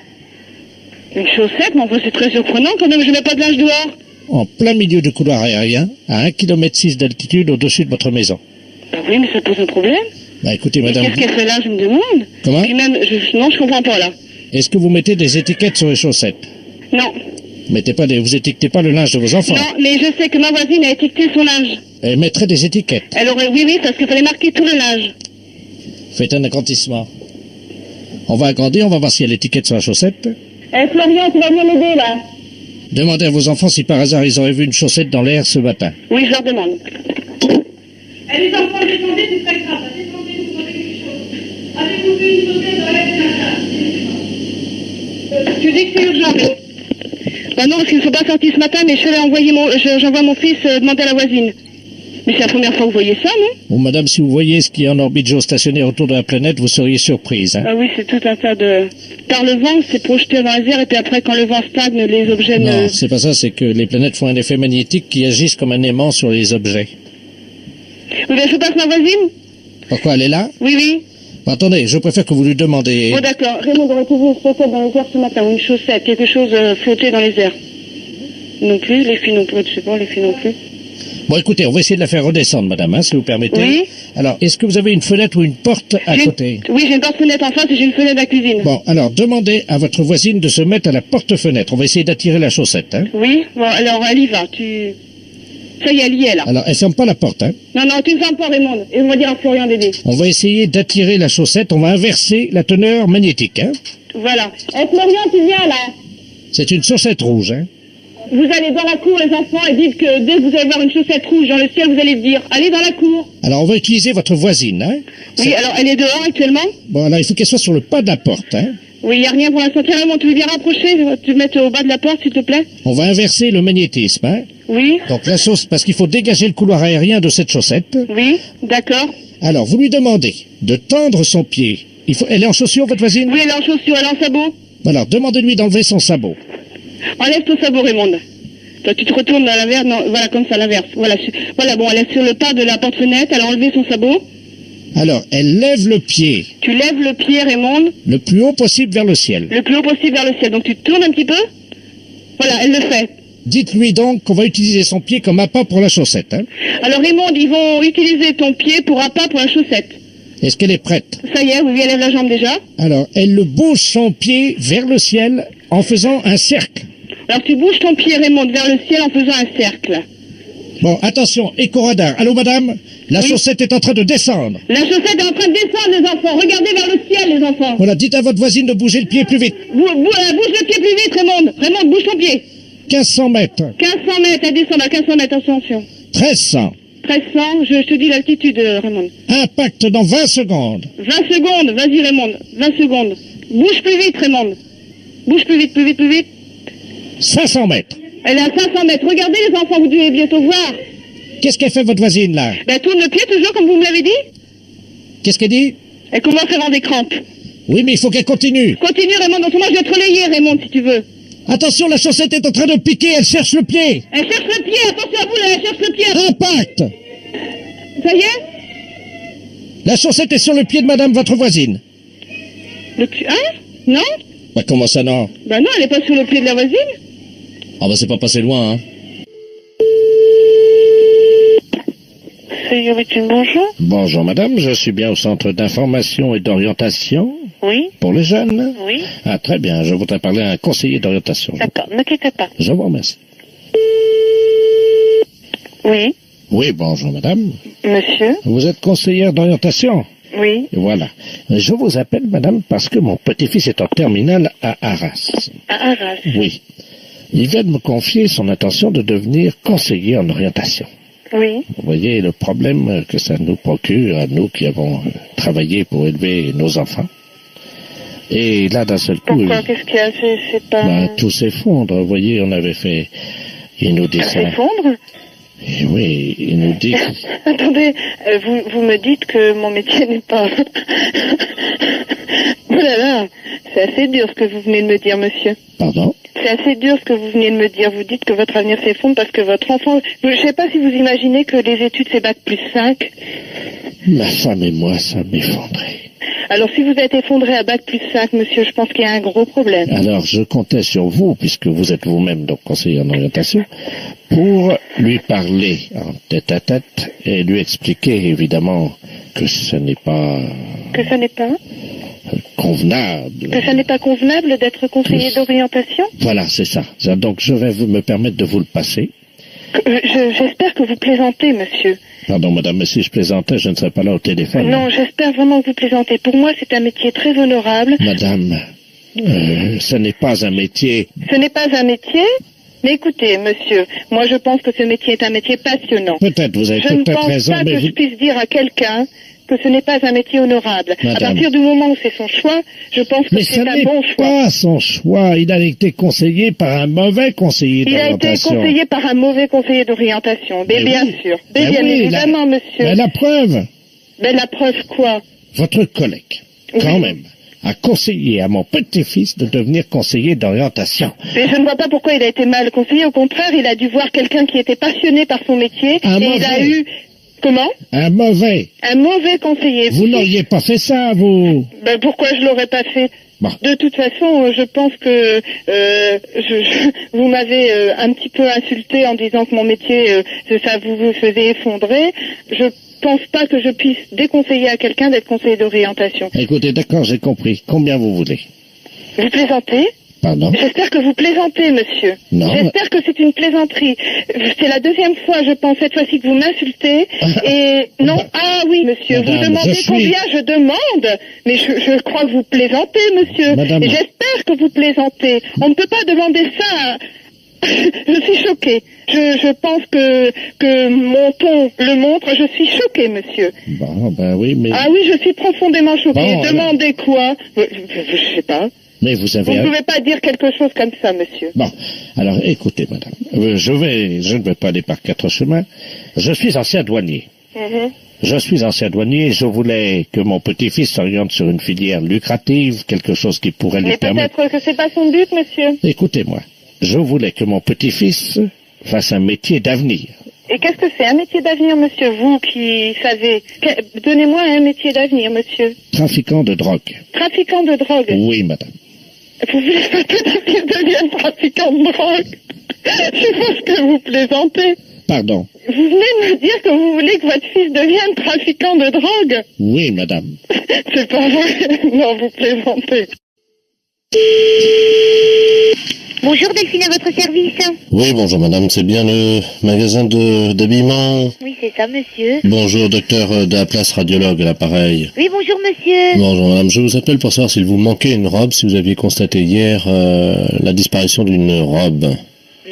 Une chaussette? Mais enfin, c'est très surprenant, quand même, je mets pas de linge dehors. En plein milieu du couloir aérien, à 1,6 km d'altitude au-dessus de votre maison. Bah oui, mais ça pose un problème. Bah écoutez, madame... Qu'est-ce qu'elle fait là, je me demande? Comment? Puis même, non, je comprends pas, là. Est-ce que vous mettez des étiquettes sur les chaussettes? Non. Vous étiquetez pas le linge de vos enfants? Non, mais je sais que ma voisine a étiqueté son linge. Elle mettrait des étiquettes. Elle aurait, oui, parce qu'il fallait marquer tout le linge. Faites un agrandissement. On va agrandir, on va voir s'il y a l'étiquette sur la chaussette. Florian, tu vas venir m'aider, là? Demandez à vos enfants si par hasard ils auraient vu une chaussette dans l'air ce matin. Oui, je leur demande. Les enfants, descendez, c'est très grave. Descendez, vous savez quelque chose. Avez-vous vu une chaussette dans l'air ce matin? Tu dis que c'est urgent, mais... Bah non, parce qu'ils ne sont pas sortis ce matin, mais je vais envoyer j'envoie mon fils demander à la voisine. Mais c'est la première fois que vous voyez ça, non? Bon, madame, si vous voyez ce qui est en orbite géostationnaire autour de la planète, vous seriez surprise. Hein? Ah oui, c'est tout un tas de... Par le vent, c'est projeté dans les airs, et puis après, quand le vent stagne, les objets Non, c'est pas ça, c'est que les planètes font un effet magnétique qui agissent comme un aimant sur les objets. Vous voulez que je passe ma voisine? Pourquoi elle est là? Oui. Bon, attendez, je préfère que vous lui demandiez... Bon, d'accord. Raymond aurait vu une chaussette dans les airs ce matin, ou une chaussette, quelque chose flotté dans les airs. Non plus, les filles non plus, je sais pas, les filles non plus. Bon, écoutez, on va essayer de la faire redescendre, madame, hein, si vous permettez. Oui. Alors, est-ce que vous avez une fenêtre ou une porte à côté? Oui, j'ai une porte-fenêtre en face et j'ai une fenêtre à la cuisine. Bon, alors, demandez à votre voisine de se mettre à la porte-fenêtre. On va essayer d'attirer la chaussette, hein. Oui, bon, alors, elle y va, Ça y est, elle y est, là. Alors, elle ferme pas la porte, hein. Non, tu ne fermes pas, Raymond. Et on va dire à Florian d'aider. On va essayer d'attirer la chaussette. On va inverser la teneur magnétique, hein. Voilà. Florian, tu viens, là. C'est une chaussette rouge, hein. Vous allez dans la cour, les enfants, et dites que dès que vous allez voir une chaussette rouge dans le ciel, vous allez dire, allez dans la cour. Alors, on va utiliser votre voisine, hein. Oui, alors, elle est dehors actuellement? Bon, alors, il faut qu'elle soit sur le pas de la porte, hein. Oui, il n'y a rien pour l'instant. Tiens, Raymond, tu veux bien rapprocher, tu mettre au bas de la porte, s'il te plaît? On va inverser le magnétisme, hein. Oui. Donc, la chaussette, parce qu'il faut dégager le couloir aérien de cette chaussette. Oui, d'accord. Alors, vous lui demandez de tendre son pied. Elle est en chaussures, votre voisine? Oui, elle est en chaussures, elle est en sabot. Alors, demandez-lui d'enlever son sabot. Enlève ton sabot, Raymond. Toi, tu te retournes à l'inverse, non, voilà, comme ça, à l'inverse. Voilà, bon, elle est sur le pas de la porte-fenêtre, elle a enlevé son sabot. Alors, elle lève le pied. Tu lèves le pied, Raymond. Le plus haut possible vers le ciel. Le plus haut possible vers le ciel. Donc, tu te tournes un petit peu. Voilà, elle le fait. Dites-lui donc qu'on va utiliser son pied comme appât pour la chaussette, hein. Alors, Raymond, ils vont utiliser ton pied pour appât pour la chaussette. Est-ce qu'elle est prête? Ça y est, oui, elle lève la jambe déjà. Alors, elle le bouge son pied vers le ciel en faisant un cercle. Alors tu bouges ton pied, Raymond, vers le ciel en faisant un cercle. Bon, attention, éco-radar. Allô, madame? La chaussette est en train de descendre. La chaussette est en train de descendre, les enfants. Regardez vers le ciel, les enfants. Voilà, dites à votre voisine de bouger le pied plus vite. Bouge le pied plus vite, Raymond. Raymond, bouge ton pied. 1500 mètres. 1500 mètres, elle descend à 1500 mètres, attention. 1300. 1300, je te dis l'altitude, Raymond. Impact dans 20 secondes. 20 secondes, vas-y, Raymond. 20 secondes. Bouge plus vite, Raymond. Bouge plus vite, plus vite, plus vite. 500 mètres. Elle est à 500 mètres. Regardez, les enfants, vous devez bientôt voir. Qu'est-ce qu'elle fait, votre voisine, là? Ben, tourne le pied, toujours, comme vous me l'avez dit. Qu'est-ce qu'elle dit? Elle commence à avoir des crampes. Oui, mais il faut qu'elle continue. Continue, Raymond. Dans ce moment, je vais te relayer, Raymond, si tu veux. Attention, la chaussette est en train de piquer, elle cherche le pied. Elle cherche le pied, attention à vous, là, elle cherche le pied. Impact. Ça y est? La chaussette est sur le pied de madame, votre voisine. Le pied, hein? Non? Bah, comment ça, non? Bah non, elle est pas sur le pied de la voisine. Ah bah c'est pas passé loin, hein. Bonjour. Bonjour, madame, je suis bien au centre d'information et d'orientation. Oui. Pour les jeunes? Oui. Ah, très bien, je voudrais parler à un conseiller d'orientation. D'accord, ne quittez pas. Je vous remercie. Oui. Oui, bonjour, madame. Monsieur? Vous êtes conseillère d'orientation? Oui. Voilà. Je vous appelle, madame, parce que mon petit-fils est en terminale à Arras. À Arras? Oui. Il vient de me confier son intention de devenir conseiller en orientation. Oui. Vous voyez le problème que ça nous procure à nous qui avons travaillé pour élever nos enfants. Et là, d'un seul coup... Pourquoi? Qu'est-ce qu'il y a? C'est pas... Ben, tout s'effondre. Vous voyez, on avait fait... Il nous dit ça ça. s'effondre? Et oui, il nous dit... Attendez, vous me dites que mon métier n'est pas... Oh là là, c'est assez dur ce que vous venez de me dire, monsieur. Pardon? C'est assez dur ce que vous venez de me dire. Vous dites que votre avenir s'effondre parce que votre enfant... Je ne sais pas si vous imaginez que les études, c'est bac plus 5. Ma femme et moi, ça m'effondrait. Alors, si vous êtes effondré à bac plus 5, monsieur, je pense qu'il y a un gros problème. Alors, je comptais sur vous, puisque vous êtes vous-même donc conseiller en orientation, pour lui parler en tête-à-tête et lui expliquer, évidemment, que ce n'est pas... Que ce n'est pas convenable. Que ce n'est pas convenable d'être conseiller d'orientation? Voilà, c'est ça. Donc, je vais me permettre de vous le passer. J'espère que vous plaisantez, monsieur. Pardon, madame, mais si je plaisantais, je ne serais pas là au téléphone. Non, j'espère vraiment que vous plaisantez. Pour moi, c'est un métier très honorable. Madame, ce n'est pas un métier... Ce n'est pas un métier? Mais écoutez, monsieur, moi je pense que ce métier est un métier passionnant. Peut-être, vous avez peut-être raison, mais je ne pense pas que je puisse dire à quelqu'un que ce n'est pas un métier honorable. Madame. À partir du moment où c'est son choix, je pense que c'est un bon choix. Mais ce n'est pas son choix. Il a été conseillé par un mauvais conseiller d'orientation. Il a été conseillé par un mauvais conseiller d'orientation. Mais bien sûr. Mais bien évidemment, monsieur. Mais la preuve? Mais la preuve quoi? Votre collègue, quand même, a conseillé à mon petit-fils de devenir conseiller d'orientation. Mais je ne vois pas pourquoi il a été mal conseillé. Au contraire, il a dû voir quelqu'un qui était passionné par son métier. Il a eu... Comment? Un mauvais conseiller. Vous n'auriez pas fait ça, vous? Ben pourquoi je l'aurais pas fait? Bon. De toute façon, je pense que vous m'avez un petit peu insulté en disant que mon métier, ça vous faisait effondrer. Je pense pas que je puisse déconseiller à quelqu'un d'être conseiller d'orientation. Écoutez, d'accord, j'ai compris. Combien vous voulez? Vous plaisantez? Pardon? J'espère que vous plaisantez, monsieur. Non. J'espère que c'est une plaisanterie. C'est la deuxième fois, je pense, cette fois-ci que vous m'insultez. Et non, ah oui, monsieur, Madame, vous demandez combien je demande. Mais je crois que vous plaisantez, monsieur. Madame. Et j'espère que vous plaisantez. On ne peut pas demander ça. Je suis choquée. Je pense que mon ton le montre. Je suis choquée, monsieur. Bon, ben oui, mais... Ah oui, je suis profondément choquée. Bon, demandez quoi? Je sais pas. Mais vous avez... Vous ne pouvez pas dire quelque chose comme ça, monsieur. Bon, alors écoutez, madame, je ne vais pas aller par quatre chemins. Je suis ancien douanier. Je suis ancien douanier et je voulais que mon petit-fils s'oriente sur une filière lucrative, quelque chose qui pourrait lui permettre... Mais peut-être que c'est pas son but, monsieur. Écoutez-moi, je voulais que mon petit-fils fasse un métier d'avenir. Et qu'est-ce que c'est un métier d'avenir, monsieur, vous qui savez? Donnez-moi un métier d'avenir, monsieur. Trafiquant de drogue. Trafiquant de drogue? Oui, madame. Vous voulez que votre petit-fils devienne trafiquant de drogue? Je pense que vous plaisantez. Pardon. Vous venez de me dire que vous voulez que votre fils devienne trafiquant de drogue. Oui, madame. C'est pas vrai. Non, vous plaisantez. Bonjour Delphine, à votre service. Oui, bonjour madame, c'est bien le magasin d'habillement. Oui, c'est ça, monsieur. Bonjour, docteur de la place radiologue à l'appareil. Oui, bonjour monsieur. Bonjour madame, je vous appelle pour savoir s'il vous manquait une robe, si vous aviez constaté hier la disparition d'une robe.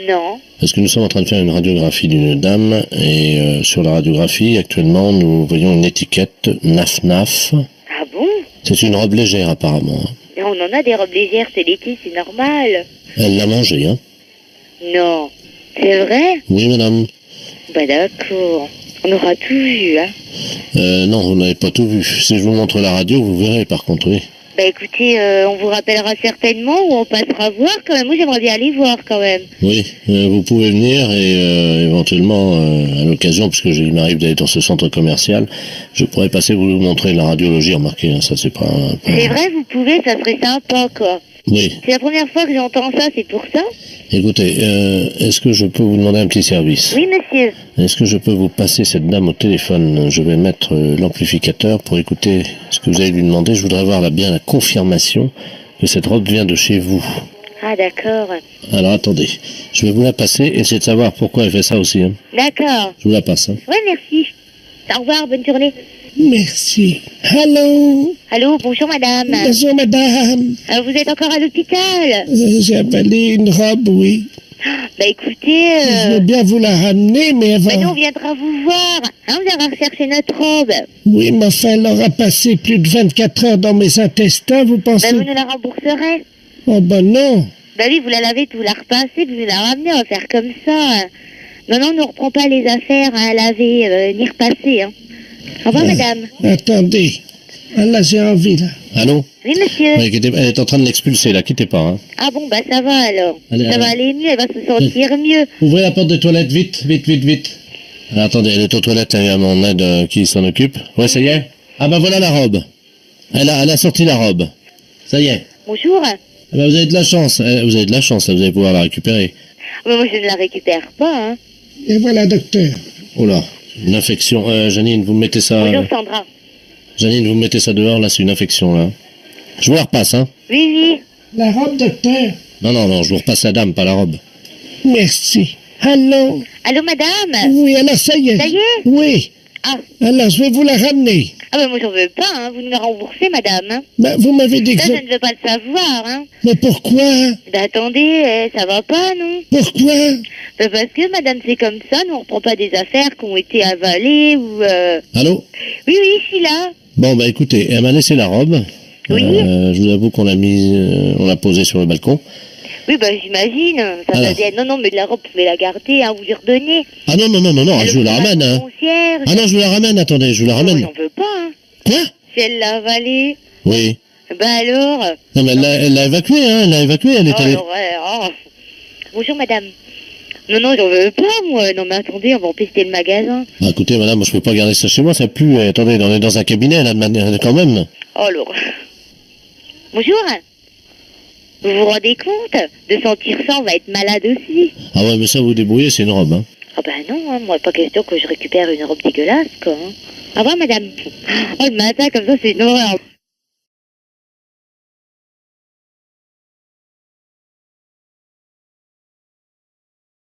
Non. Parce que nous sommes en train de faire une radiographie d'une dame, et sur la radiographie, actuellement, nous voyons une étiquette NAF-NAF. Ah bon? C'est une robe légère apparemment. Mais on en a des robes légères, c'est l'été, c'est normal. Elle l'a mangée, hein? Non. C'est vrai? Oui madame. Bah d'accord. On aura tout vu, hein? Non, vous n'avez pas tout vu. Si je vous montre la radio, vous verrez par contre, oui. Bah écoutez, on vous rappellera certainement ou on passera voir quand même. Moi j'aimerais bien aller voir quand même. Oui, vous pouvez venir et éventuellement, à l'occasion, puisque il m'arrive d'aller dans ce centre commercial, je pourrais passer vous montrer la radiologie, remarquez, hein, ça c'est pas... C'est vrai, vous pouvez, ça serait sympa quoi. Oui. C'est la première fois que j'entends ça, c'est pour ça? Écoutez, est-ce que je peux vous demander un petit service? Oui monsieur. Est-ce que je peux vous passer cette dame au téléphone? Je vais mettre l'amplificateur pour écouter ce que vous allez lui demander. Je voudrais avoir bien la confirmation que cette robe vient de chez vous. Ah d'accord. Alors attendez, je vais vous la passer, essayez de savoir pourquoi elle fait ça aussi. Hein. D'accord. Je vous la passe. Hein. Ouais, merci. Au revoir, bonne journée. Merci. Allô? Allô, bonjour madame. Bonjour madame. Vous êtes encore à l'hôpital? J'ai avalé une robe, oui. Bah écoutez... Je veux bien vous la ramener, mais avant... Bah nous, on viendra vous voir. Hein, vous allez rechercher notre robe. Oui, mais enfin, elle aura passé plus de 24 heures dans mes intestins, vous pensez? Bah vous nous la rembourserez. Oh ben non. Bah oui, vous la lavez, vous la repassez, vous nous la ramenez, on va faire comme ça. Non, on ne reprend pas les affaires à laver ni repasser. Hein. Au revoir madame. Attendez. Ah, là, j'ai envie, là. Allô? Oui monsieur. Ouais, elle est en train de l'expulser, là, quittez pas. Hein. Ah bon, bah ça va alors. Allez, ça va aller mieux, elle va se sentir mieux. Ouvrez la porte des toilettes, vite, vite, vite, vite. Alors, attendez, elle est aux toilettes, il y a mon aide qui s'en occupe. Ouais, ça y est? Ah bah voilà la robe. Elle a sorti la robe. Ça y est. Bonjour. Ah bah, vous avez de la chance, vous avez de la chance, là, vous allez pouvoir la récupérer. Mais moi je ne la récupère pas. Hein. Et voilà, docteur. Oh là, une infection. Janine, vous mettez ça... Bonjour Sandra. Janine, vous mettez ça dehors, là, c'est une infection, là. Je vous la repasse, hein? Oui, oui. La robe, docteur? Non, je vous repasse la dame, pas la robe. Merci. Allô? Allô, madame? Oui, alors ça y est. Ça y est? Oui. Ah. Alors, je vais vous la ramener. Ah ben moi j'en veux pas, hein. Vous nous la remboursez, madame. Hein. Ben, vous m'avez dit que... Ça, je ne veux pas le savoir, hein. Mais pourquoi? Ben attendez, ça va pas, non? Pourquoi? Ben parce que, madame, c'est comme ça, nous on reprend pas des affaires qui ont été avalées ou... Allô? Oui, je suis là. Bon, bah écoutez, elle m'a laissé la robe. Oui. Je vous avoue qu'on l'a on l'a posée sur le balcon. Oui, ben j'imagine. Ça va bien. Non, mais de la robe, vous pouvez la garder, hein, vous lui redonnez. Ah non, je vous la ramène. Hein. Ah non, je vous la ramène, attendez, je vous la ramène. J'en veux pas, hein. Quoi? Si elle l'a avalée. Oui. Ben alors? Non, mais elle l'a évacuée, hein, elle est allée... Ouais. Bonjour, madame. Non, j'en veux pas, moi. Non, mais attendez, on va empester le magasin. Ah, écoutez, madame, moi, je peux pas garder ça chez moi, ça pue. Attendez, on est dans un cabinet, là, quand même. Oh, alors. Bonjour. Vous vous rendez compte? De sentir ça, on va être malade aussi. Ah ouais, mais ça, vous débrouillez, c'est une robe, hein. Ah ben non, hein, moi, pas question que je récupère une robe dégueulasse, quoi. Hein. Au revoir, madame. Oh, le matin, comme ça, c'est une horreur.